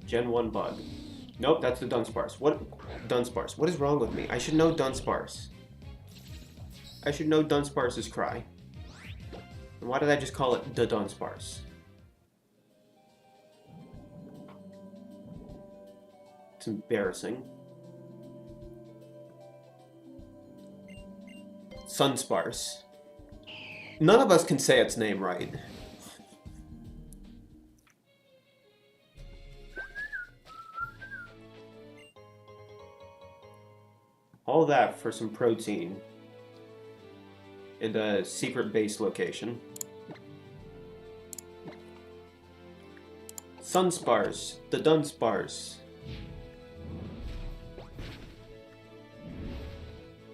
Gen 1 bug. Nope, that's the Dunsparce. What? Dunsparce. What is wrong with me? I should know Dunsparce. I should know Dunsparce's cry. And why did I just call it the Dunsparce? It's embarrassing. Sunsparce. None of us can say its name right. All that for some protein and a secret base location. Sunsparce, the Dunsparce.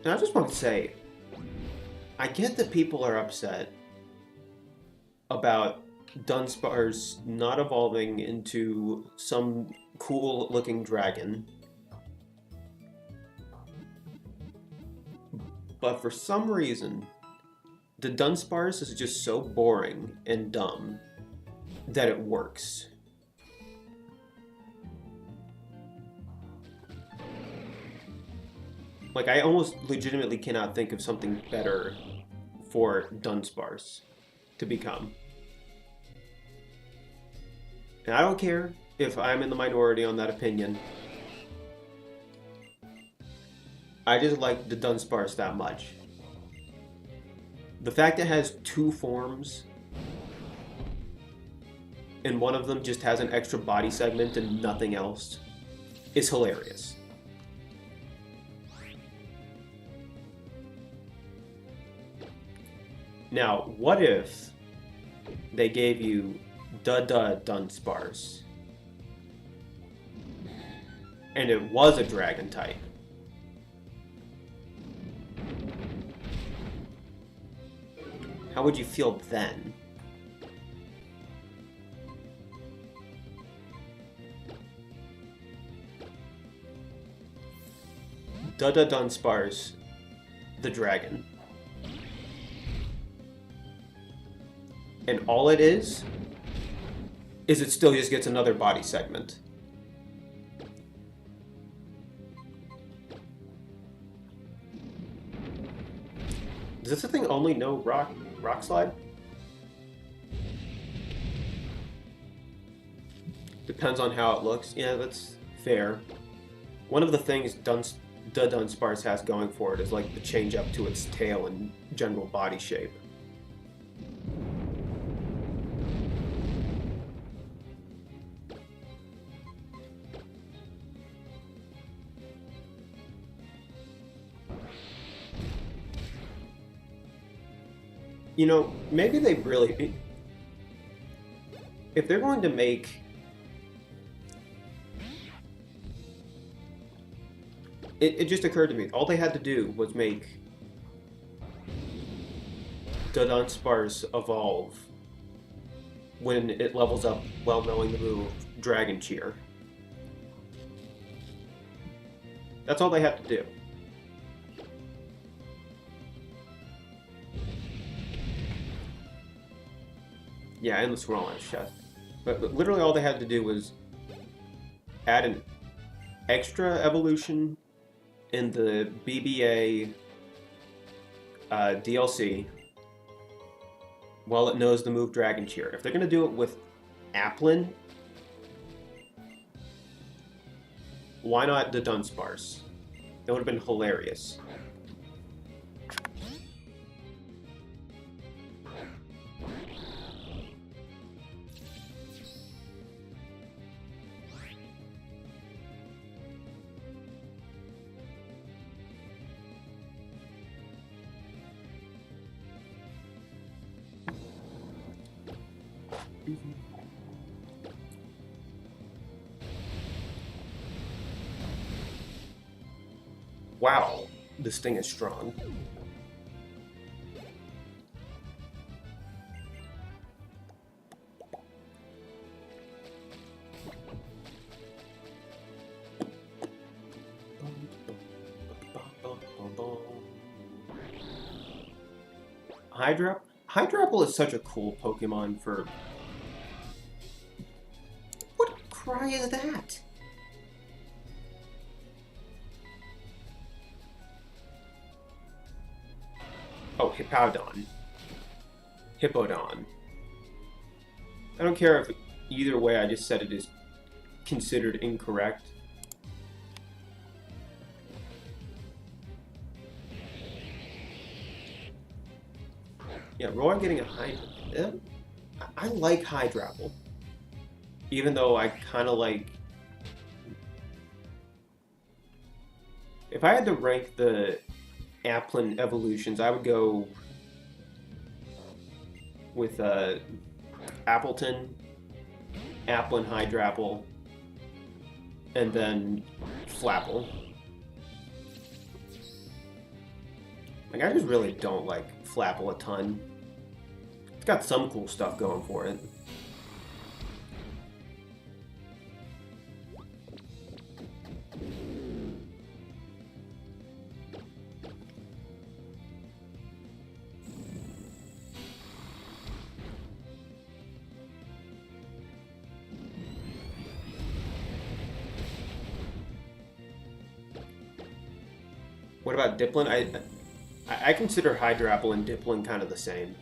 And I just want to say, I get that people are upset about Dunsparce not evolving into some cool-looking dragon. But for some reason, the Dunsparce is just so boring and dumb that it works. Like, I almost legitimately cannot think of something better for Dunsparce to become. And I don't care if I'm in the minority on that opinion. I just like the Dunsparce that much. The fact it has 2 forms, and one of them just has an extra body segment and nothing else, is hilarious. Now, what if they gave you Dunsparce, and it was a dragon type? How would you feel then? Dunsparce, the dragon. And all it is it still just gets another body segment. Does this thing only know rock slide? Depends on how it looks. Yeah, that's fair. One of the things Dunsparce has going for it is like the change up to its tail and general body shape. You know, maybe they really... If they're going to make... It just occurred to me, all they had to do was make the Dunsparce evolve when it levels up while knowing the move Dragon Cheer. That's all they had to do. Yeah, and the swirl on his chest. But literally all they had to do was add an extra evolution in the BBA DLC while it knows the move Dragon Cheer. If they're going to do it with Applin, why not the Dunsparce? It would have been hilarious. Wow, this thing is strong. Hydrapple is such a cool Pokemon for... What cry is that? Oh, Hippowdon. Hippowdon. I don't care if either way I just said it is considered incorrect. Yeah, Roy getting a Hydrapple. I like Hydrapple. Even though I kind of like... If I had to rank the Applin evolutions, I would go with Appleton, Applin, Hydrapple, and then Flapple. Like, I just really don't like Flapple a ton. It's got some cool stuff going for it. What about Dipplin? I consider Hydrapple and Dipplin kind of the same.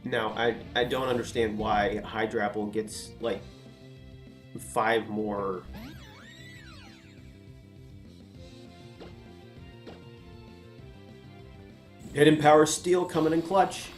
Now, I don't understand why Hydrapple gets, like, 5 more... Hidden Power Steel coming in clutch.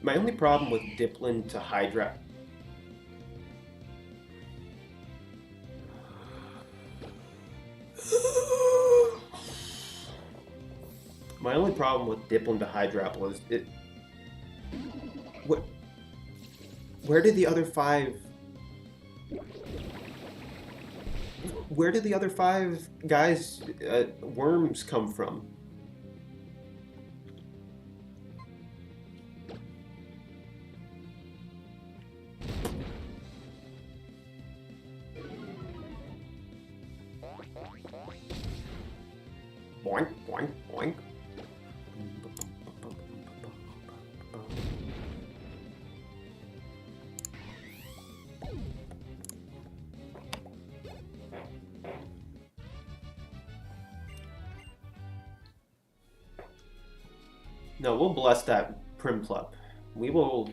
My only problem with Dipplin to Hydra... My only problem with Dipplin to Hydrapple is it... What... Where did the other 5... Where did the other 5 guys, worms come from? Boink, boink, boink. No, we'll bless that Primplup. We will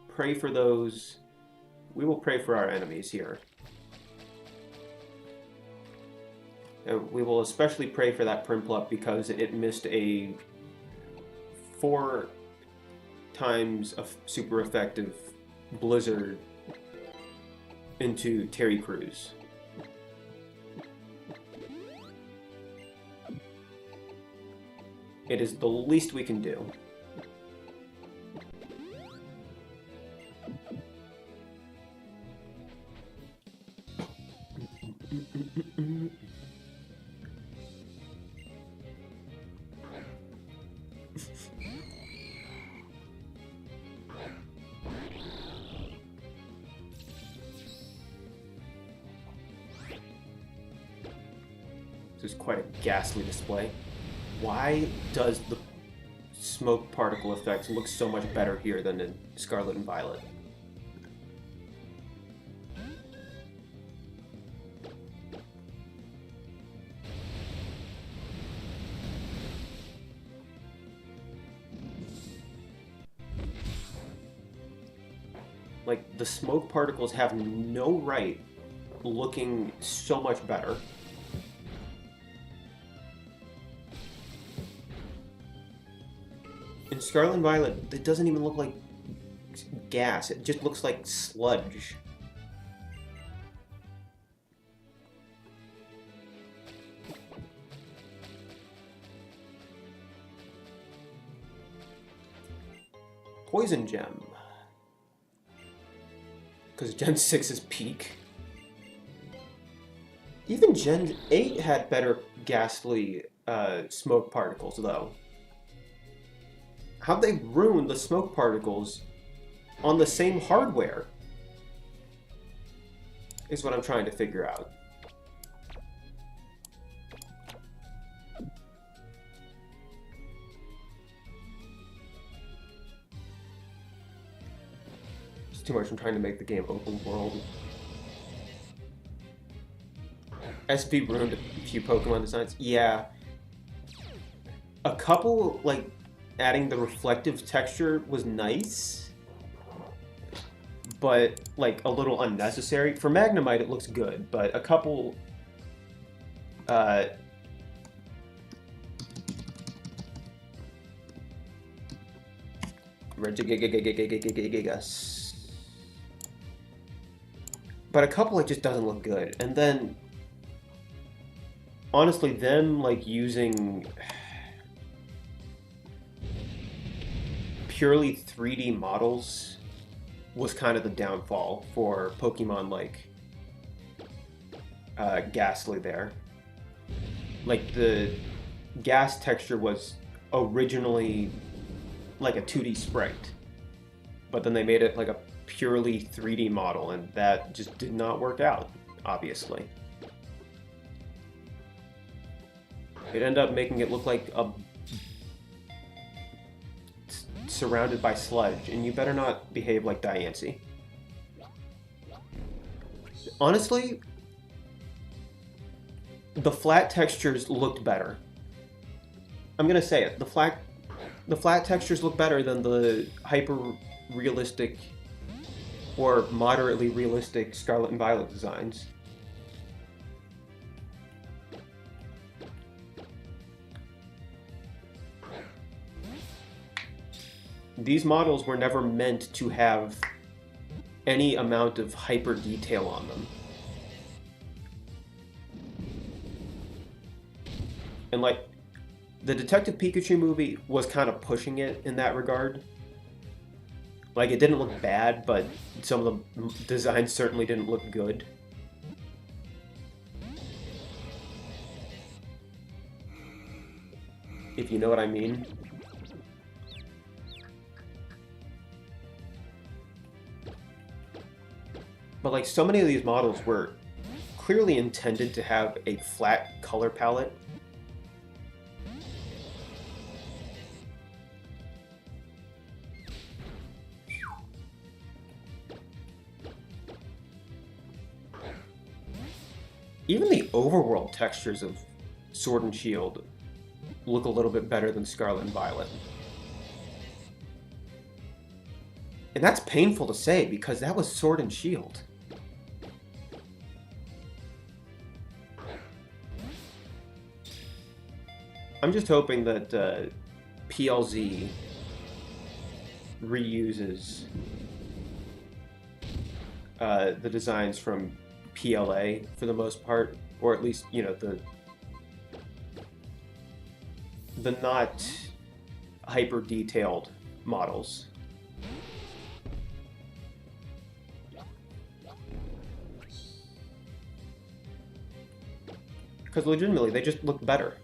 pray for those... We will pray for our enemies here. We will especially pray for that Primplup because it missed a 4 times a super effective Blizzard into Terry Crews. It is the least we can do. This is quite a ghastly display. Why does the smoke particle effects look so much better here than in Scarlet and Violet? Like, the smoke particles have no right looking so much better. In Scarlet and Violet, it doesn't even look like gas. It just looks like sludge. Poison Gem. Because Gen 6 is peak. Even Gen 8 had better ghastly smoke particles, though. How'd they ruin the smoke particles on the same hardware? Is what I'm trying to figure out. It's too much. I'm trying to make the game open world. SP ruined a few Pokemon designs. Yeah. A couple, like, adding the reflective texture was nice, but like a little unnecessary. For Magnemite it looks good, but a couple but a couple it just doesn't look good. And then honestly, them like using purely 3D models was kind of the downfall for Pokemon like Ghastly there. Like, the gas texture was originally like a 2D sprite, but then they made it like a purely 3D model, and that just did not work out, obviously. It ended up making it look like a surrounded by sludge, and you better not behave like Diancie. Honestly, the flat textures looked better. I'm gonna say it. The flat textures look better than the hyper-realistic or moderately realistic Scarlet and Violet designs. These models were never meant to have any amount of hyper detail on them. And like, the Detective Pikachu movie was kind of pushing it in that regard. Like, it didn't look bad, but some of the designs certainly didn't look good. If you know what I mean. But like, so many of these models were clearly intended to have a flat color palette. Even the overworld textures of Sword and Shield look a little bit better than Scarlet and Violet. And that's painful to say, because that was Sword and Shield. I'm just hoping that PLZ reuses the designs from PLA for the most part, or at least, you know, the not hyper detailed models. Because legitimately, they just look better.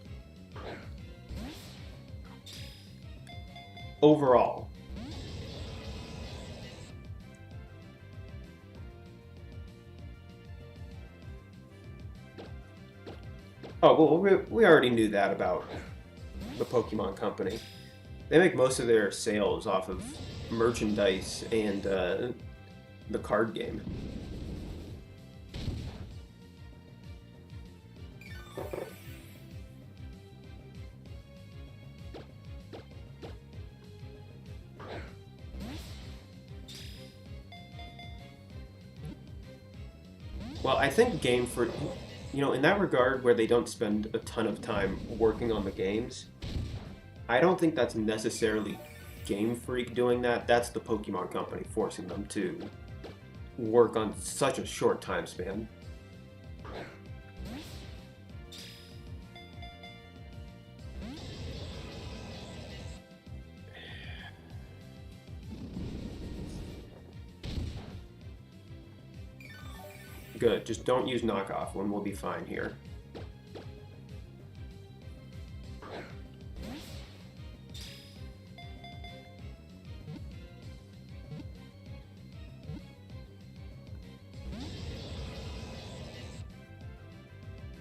Overall. Oh, well, we already knew that about the Pokemon Company. They make most of their sales off of merchandise and the card game. Well, I think Game Freak, you know, in that regard where they don't spend a ton of time working on the games, I don't think that's necessarily Game Freak doing that. That's the Pokemon Company forcing them to work on such a short time span. Good, just don't use knockoff and we'll be fine here.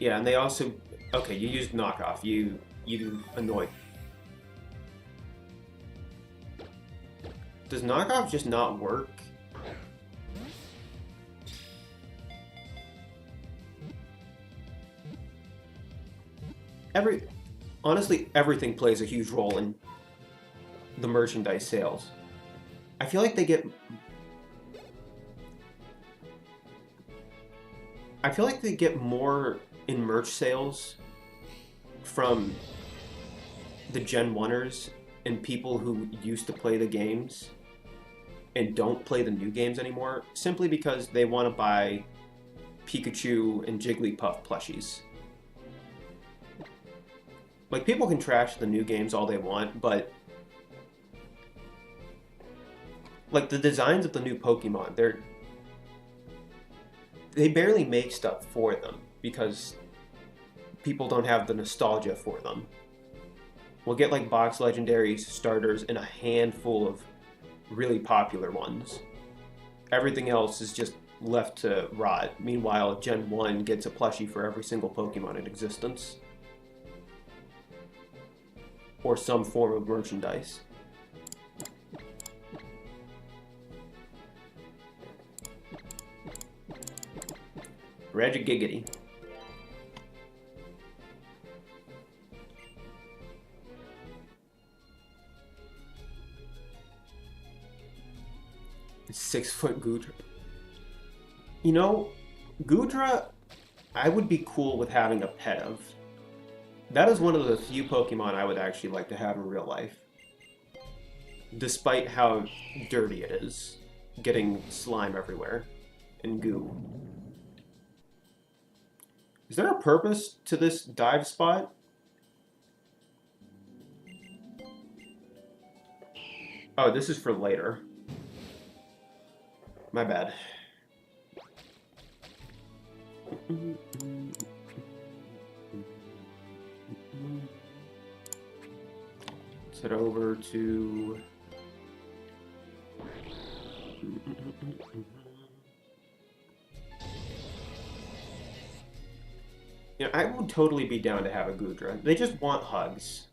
Yeah, and they also... Okay, you used knockoff. You annoyed. Does knockoff just not work? Honestly, everything plays a huge role in the merchandise sales. I feel like they get... I feel like they get more in merch sales from the Gen 1ers and people who used to play the games and don't play the new games anymore, simply because they want to buy Pikachu and Jigglypuff plushies. Like, people can trash the new games all they want, but like the designs of the new Pokemon, they barely make stuff for them because people don't have the nostalgia for them. We'll get like box legendaries, starters, and a handful of really popular ones. Everything else is just left to rot. Meanwhile, Gen 1 gets a plushie for every single Pokemon in existence. Or some form of merchandise. Regigiggity. Six-foot Goodra. You know, Goodra, I would be cool with having a pet of. That is one of the few Pokemon I would actually like to have in real life. Despite how dirty it is. Getting slime everywhere. And goo. Is there a purpose to this dive spot? Oh, this is for later. My bad. Let's head over to... Yeah, I would totally be down to have a Goodra. They just want hugs.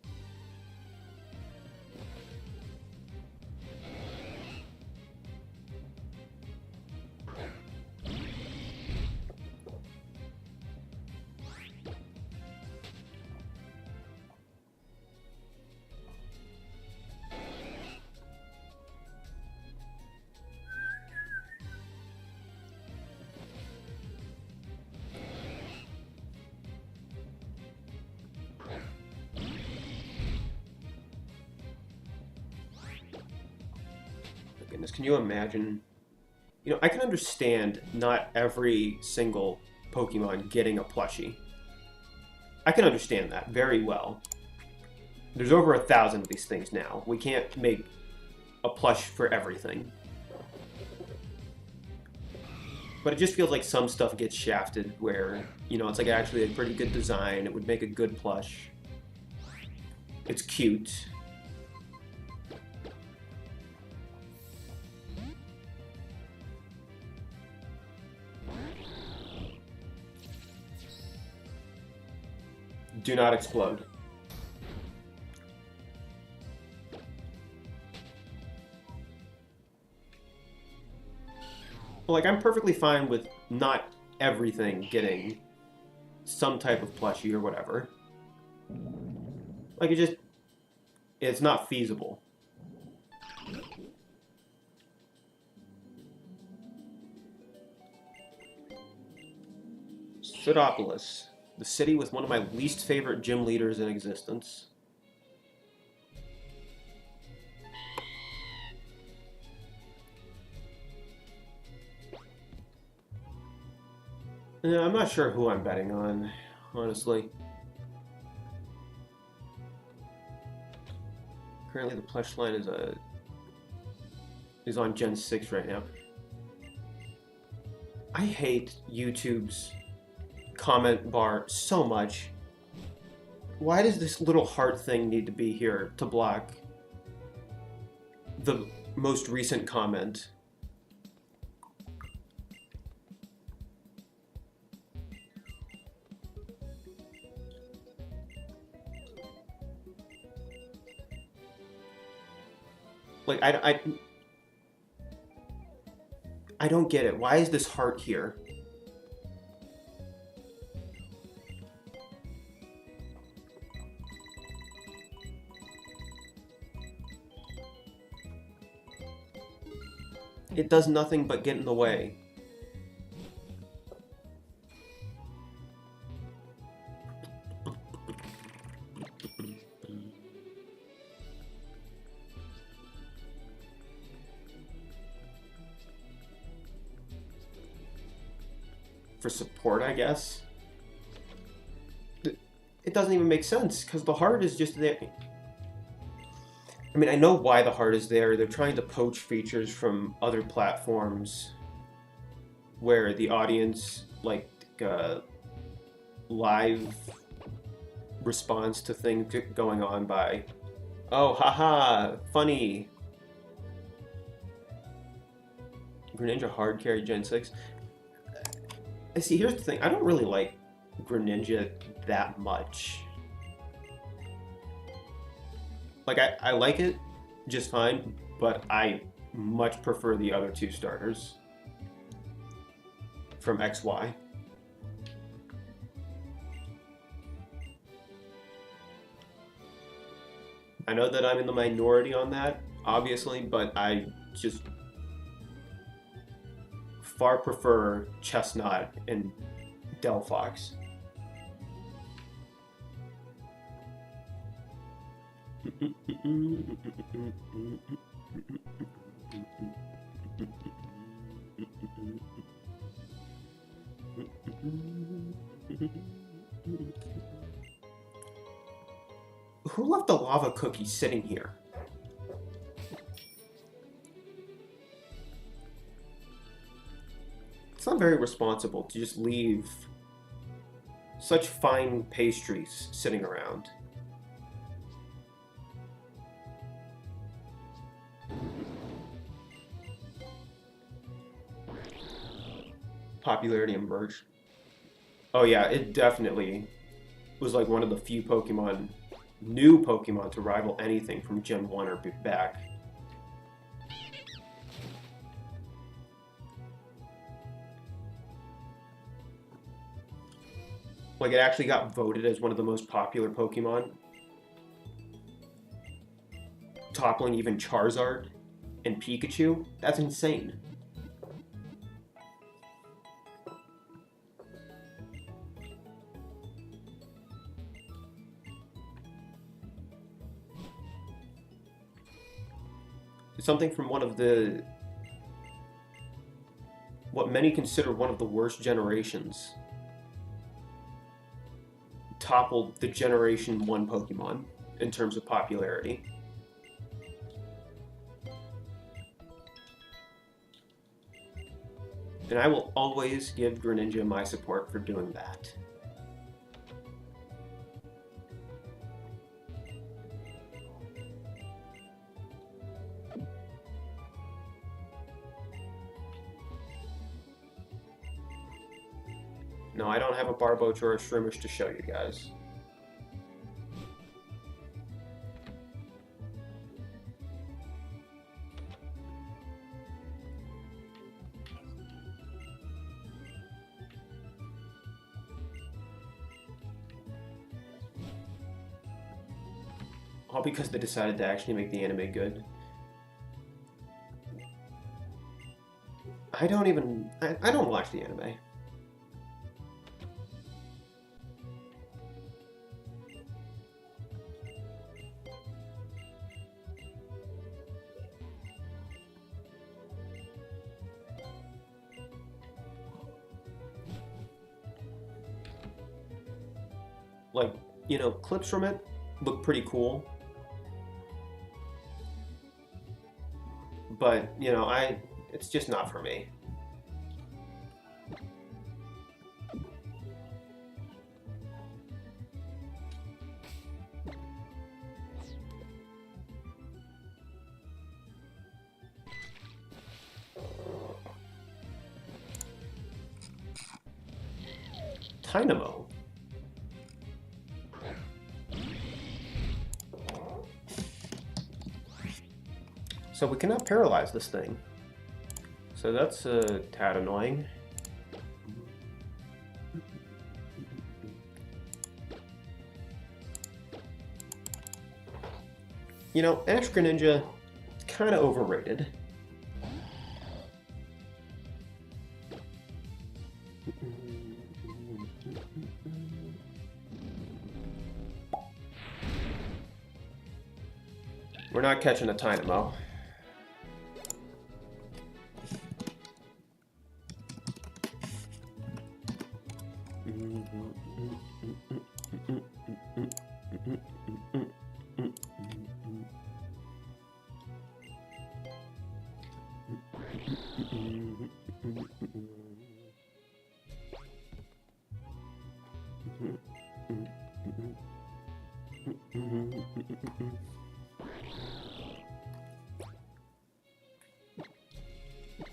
Goodness, can you imagine You know, I can understand not every single Pokemon getting a plushie. I can understand that very well. There's over 1,000 of these things now. We can't make a plush for everything. But it just feels like some stuff gets shafted where, you know, it's like actually a pretty good design. It would make a good plush. It's cute. Do not explode. Like, I'm perfectly fine with not everything getting some type of plushie or whatever. Like, it's not feasible. Pseudopolis, the city with one of my least favorite gym leaders in existence. Yeah, I'm not sure who I'm betting on, honestly. Currently, the plush line is on Gen 6 right now. I hate YouTube's comment bar so much. Why does this little heart thing need to be here to block the most recent comment? Like, I don't get it. Why is this heart here? It does nothing but get in the way. For support, I guess. It doesn't even make sense, because the heart is just there. I mean, I know why the heart is there. They're trying to poach features from other platforms where the audience, like, live response to things going on by, oh, haha, funny. Greninja hard carry Gen 6. See, here's the thing. I don't really like Greninja that much. Like, I like it just fine, but I much prefer the other two starters from XY. I know that I'm in the minority on that, obviously, but I just far prefer Chestnut and Delphox. Who left the lava cookie sitting here? It's not very responsible to just leave such fine pastries sitting around. Popularity and merge. Oh yeah, it definitely was like one of the few new Pokemon to rival anything from Gen 1 or back. Like, it actually got voted as one of the most popular Pokemon, toppling even Charizard and Pikachu. That's insane. Something from one of the many consider one of the worst generations, toppled the Generation 1 Pokemon in terms of popularity. And I will always give Greninja my support for doing that. No, I don't have a Barboach or a Shrimish to show you guys. All because they decided to actually make the anime good. I don't watch the anime. Like, you know, clips from it look pretty cool. But, you know, it's just not for me. Dynamo. So we cannot paralyze this thing. So that's a tad annoying. You know, Ash Greninja, kind of overrated. We're not catching a Dynamo.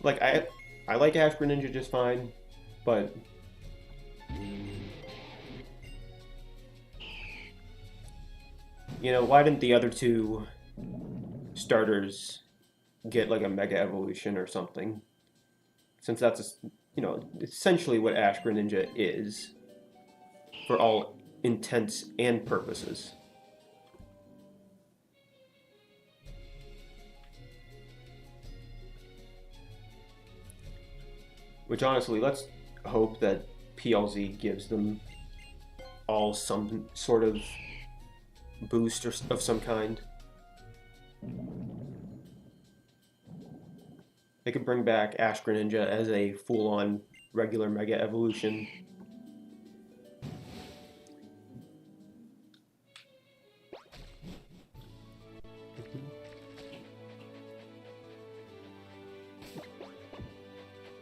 Like, I like Ash Greninja just fine, but you know, why didn't the other two starters get like a Mega Evolution or something? Since that's, you know, essentially what Ash Greninja is, for all intents and purposes. Which honestly, let's hope that PLZ gives them all some sort of boost or of some kind. They could bring back Ash Greninja as a full-on regular Mega Evolution.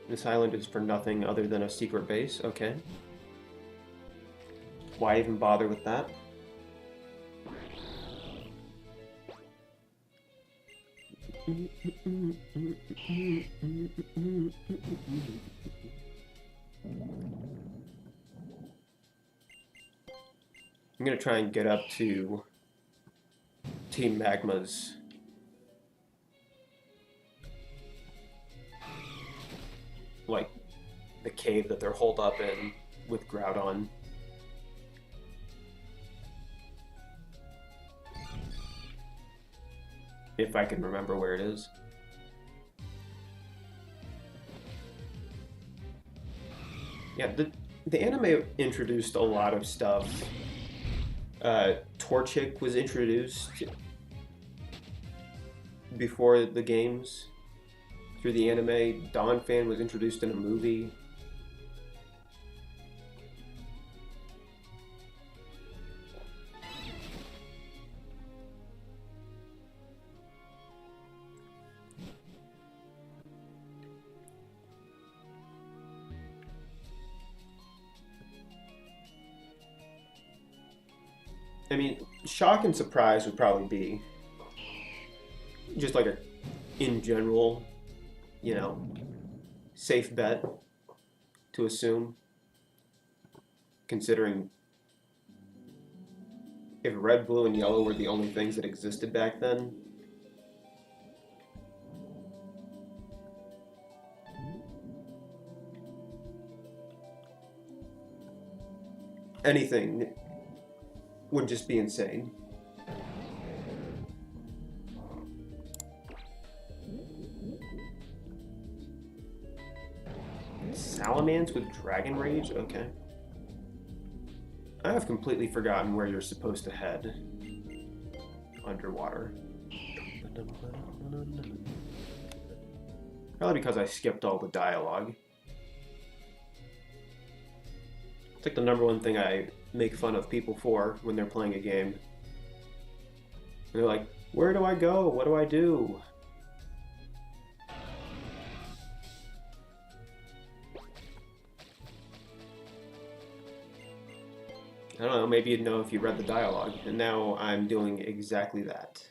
This island is for nothing other than a secret base, okay. Why even bother with that? I'm gonna try and get up to Team Magma's like the cave that they're holed up in with Groudon. If I can remember where it is. Yeah, the anime introduced a lot of stuff. Torchic was introduced before the games. through the anime. Dawn Fan was introduced in a movie. I mean, shock and surprise would probably be just like a, in general, you know, safe bet to assume, considering if red, blue, and yellow were the only things that existed back then. Anything would just be insane. Salamence with Dragon Rage? Okay. I have completely forgotten where you're supposed to head underwater. Probably because I skipped all the dialogue. It's like the #1 thing I make fun of people for when they're playing a game. They're like, where do I go? What do I do? I don't know, maybe you'd know if you read the dialogue, and now I'm doing exactly that.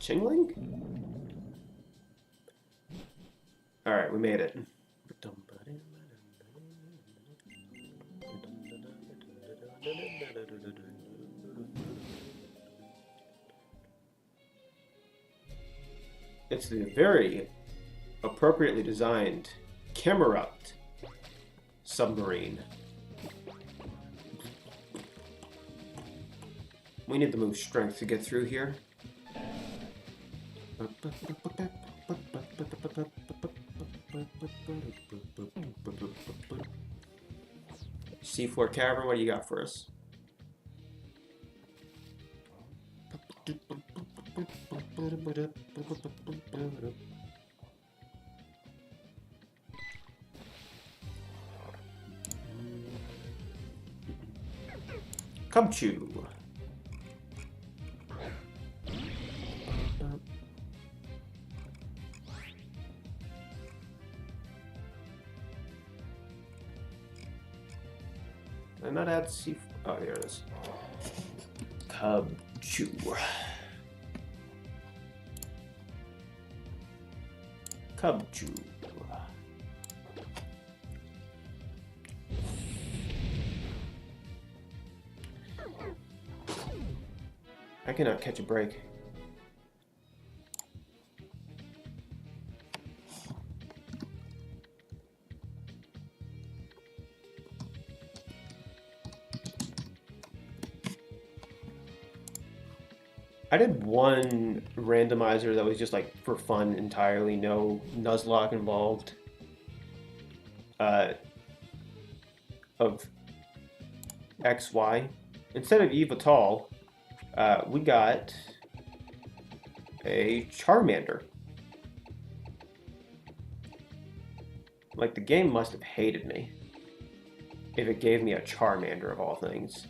Chingling? Alright, we made it. It's the very appropriately designed Camerupt submarine. We need to move strength to get through here. Seafloor Cavern, what do you got for us? Cubchew. Did I not add sea? Oh, here it is. Cubchew. Cubchew. I cannot catch a break. I did one randomizer that was just like for fun entirely, no Nuzlocke involved. Of XY. Instead of Evital, we got a Charmander. Like, the game must have hated me if it gave me a Charmander of all things.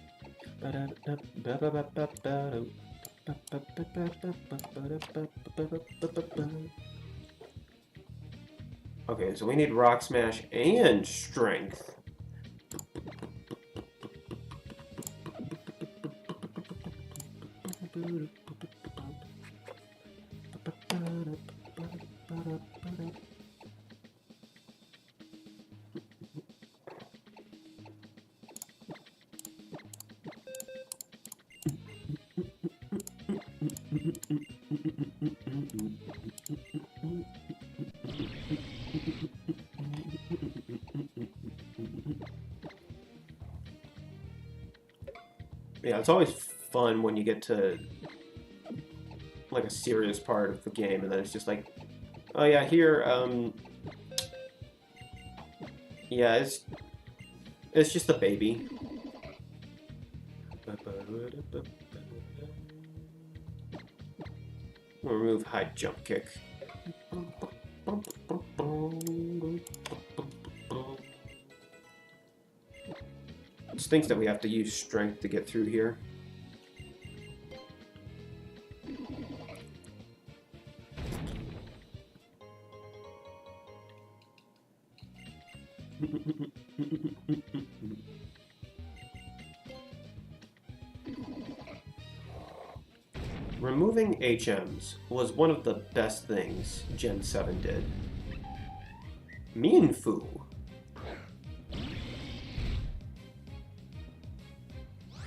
Okay, so we need Rock Smash and Strength. Yeah, it's always fun when you get to like a serious part of the game and then it's just like, oh yeah, here, yeah, it's just a baby. We'll remove high jump kick. It stinks that we have to use strength to get through here. Removing HMs was one of the best things Gen 7 did. Mianfu.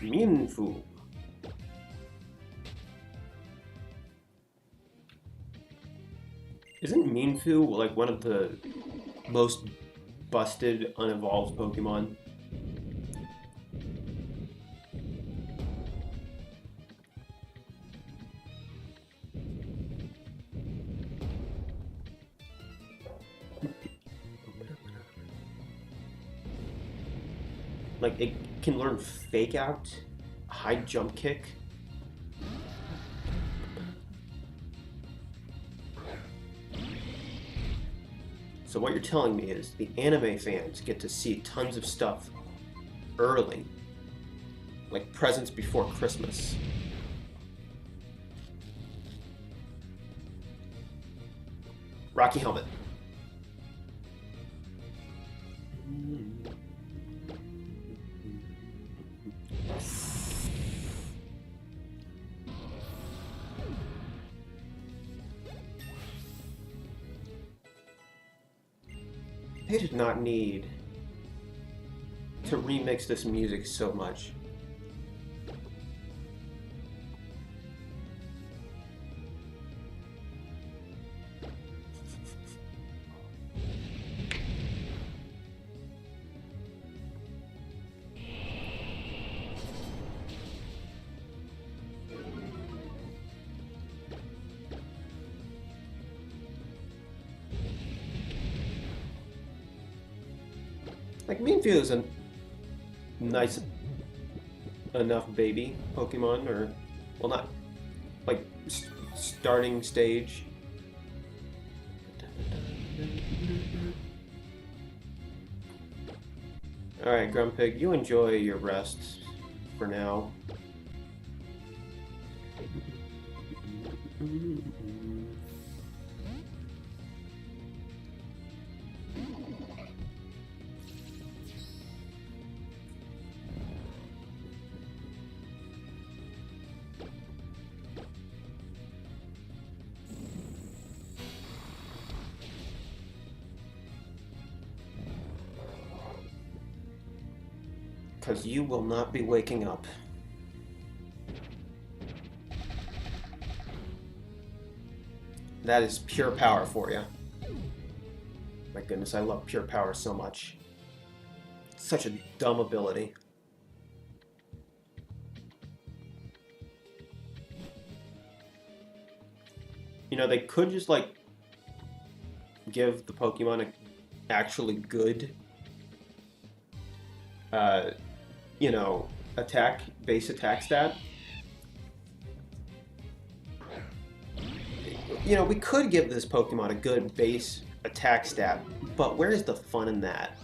Mianfu. Isn't Mianfu like one of the most busted unevolved Pokemon? Like, it can learn Fake Out, High Jump Kick. So what you're telling me is the anime fans get to see tons of stuff early, like presents before Christmas. Rocky Helmet. They did not need to remix this music so much. Like, Mewtwo is a nice enough baby Pokemon, or, well, not, like, starting stage. Alright, Grumpig, you enjoy your rest for now. Because you will not be waking up. That is pure power for you. My goodness, I love pure power so much. It's such a dumb ability. You know, they could just, like, give the Pokemon a actually good you know, base attack stat. You know, we could give this Pokemon a good base attack stat, but where's the fun in that?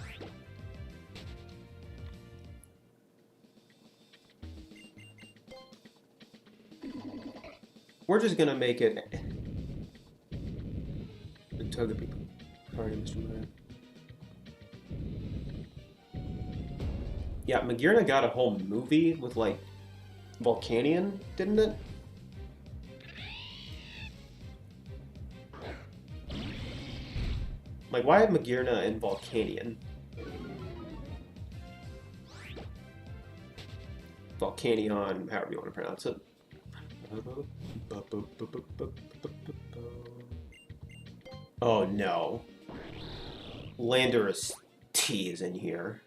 We're just gonna make it... The Togepi party, Mr. Maya. Yeah, Magearna got a whole movie with, like, Volcanion, didn't it? Like, why Magearna and Volcanion? Volcanion, however you want to pronounce it. Oh no. Landorus T is in here.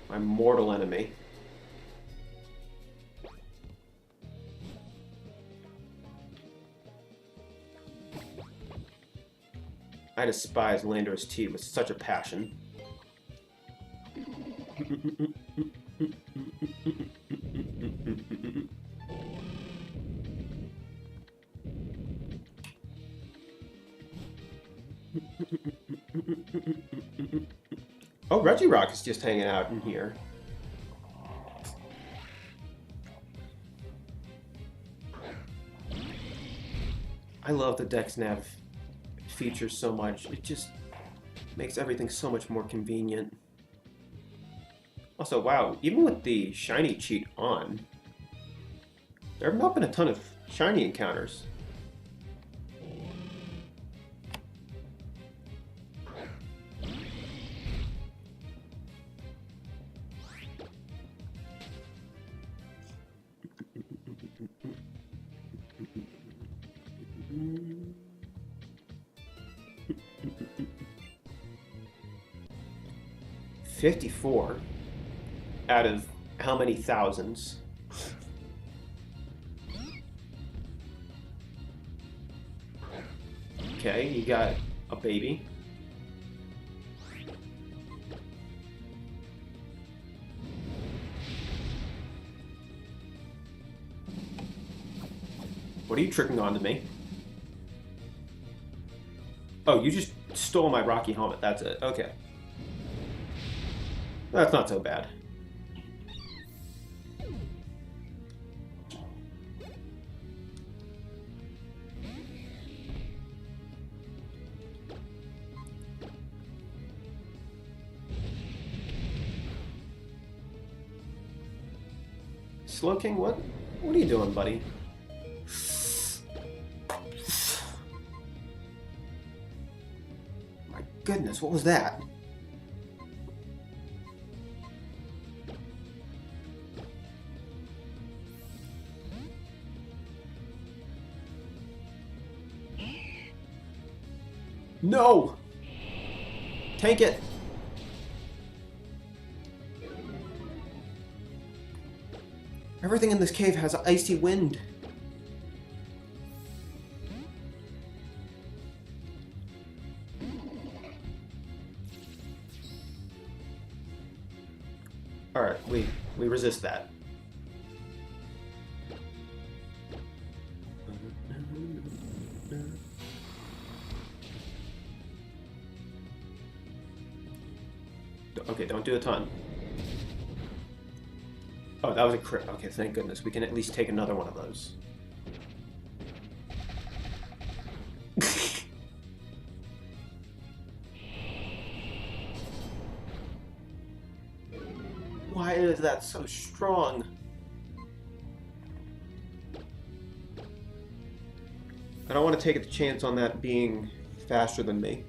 My mortal enemy. I despise Landorus T with such a passion. Oh, Reggie Rock is just hanging out in here. I love the Dex Nav features so much. It just makes everything so much more convenient. Also, wow, even with the shiny cheat on, there have not been a ton of shiny encounters. $54 out of how many thousands? Okay, you got a baby. What are you tricking onto me? Oh, you just stole my Rocky helmet. That's it. Okay. That's not so bad. Slow King, what are you doing, buddy? My goodness, what was that? No! Tank it! Everything in this cave has icy wind. Alright, we resist that. Okay, don't do a ton. Oh, that was a crit. Okay, thank goodness. We can at least take another one of those. Why is that so strong? I don't want to take a chance on that being faster than me.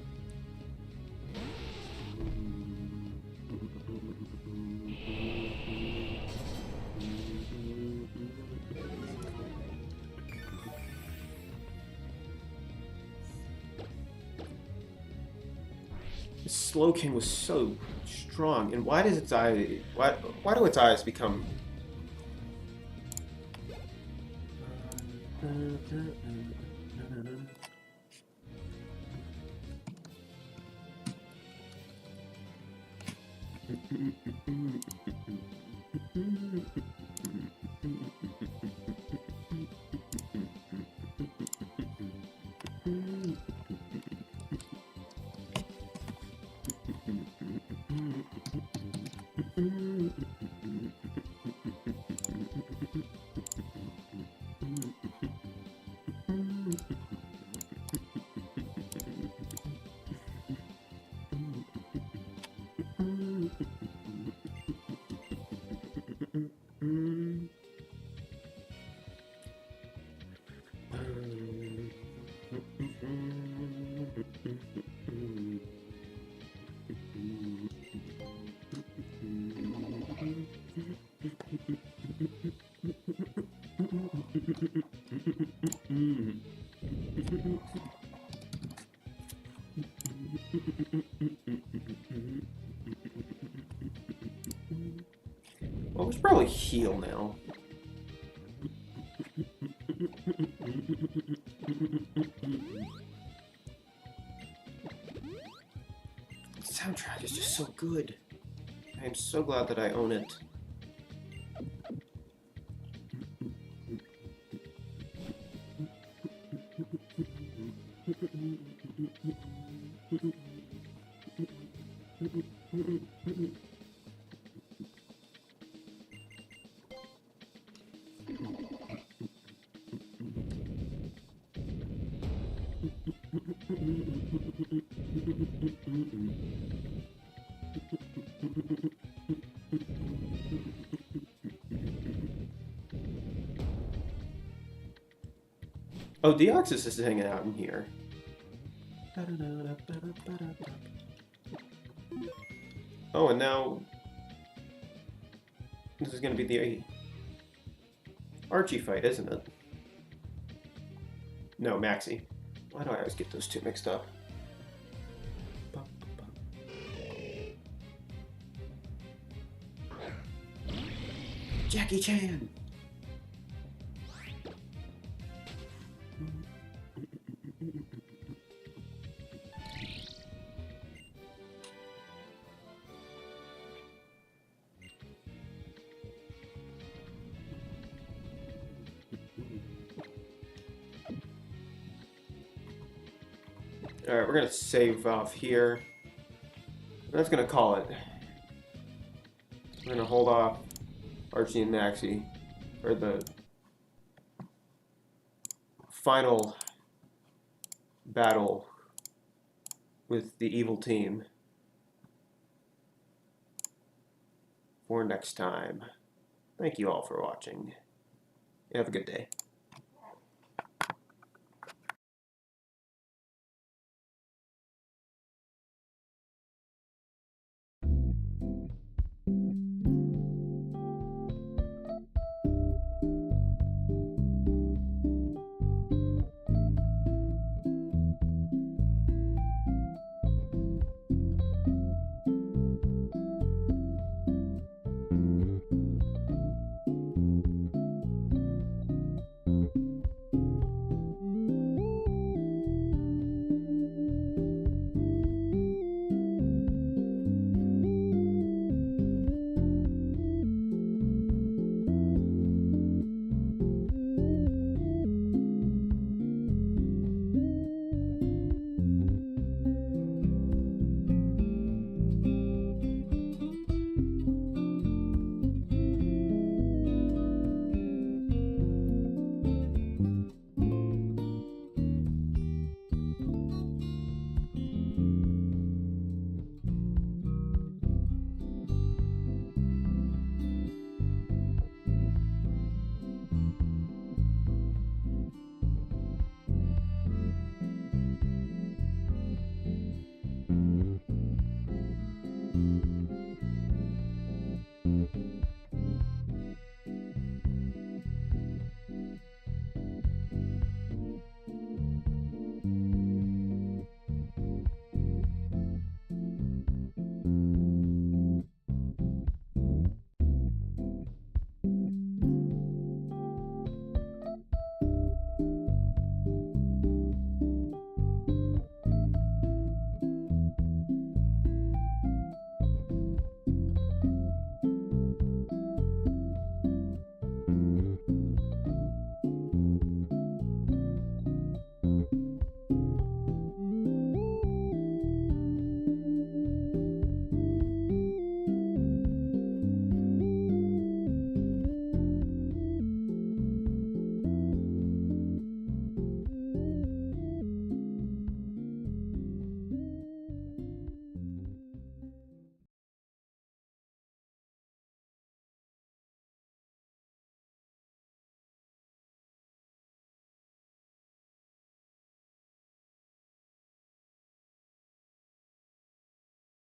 Slow King was so strong, and why does its eye? Why do its eyes become? Well, we should probably heal now. The soundtrack is just so good. And I'm so glad that I own it. Oh, Deoxys is hanging out in here. Oh, and now this is going to be the Archie fight, isn't it? No, Maxie. Why do I always get those two mixed up? Jackie Chan! Alright, we're going to save off here. That's going to call it. We're going to hold off Archie and Maxie for the final battle with the evil team for next time. Thank you all for watching. Have a good day.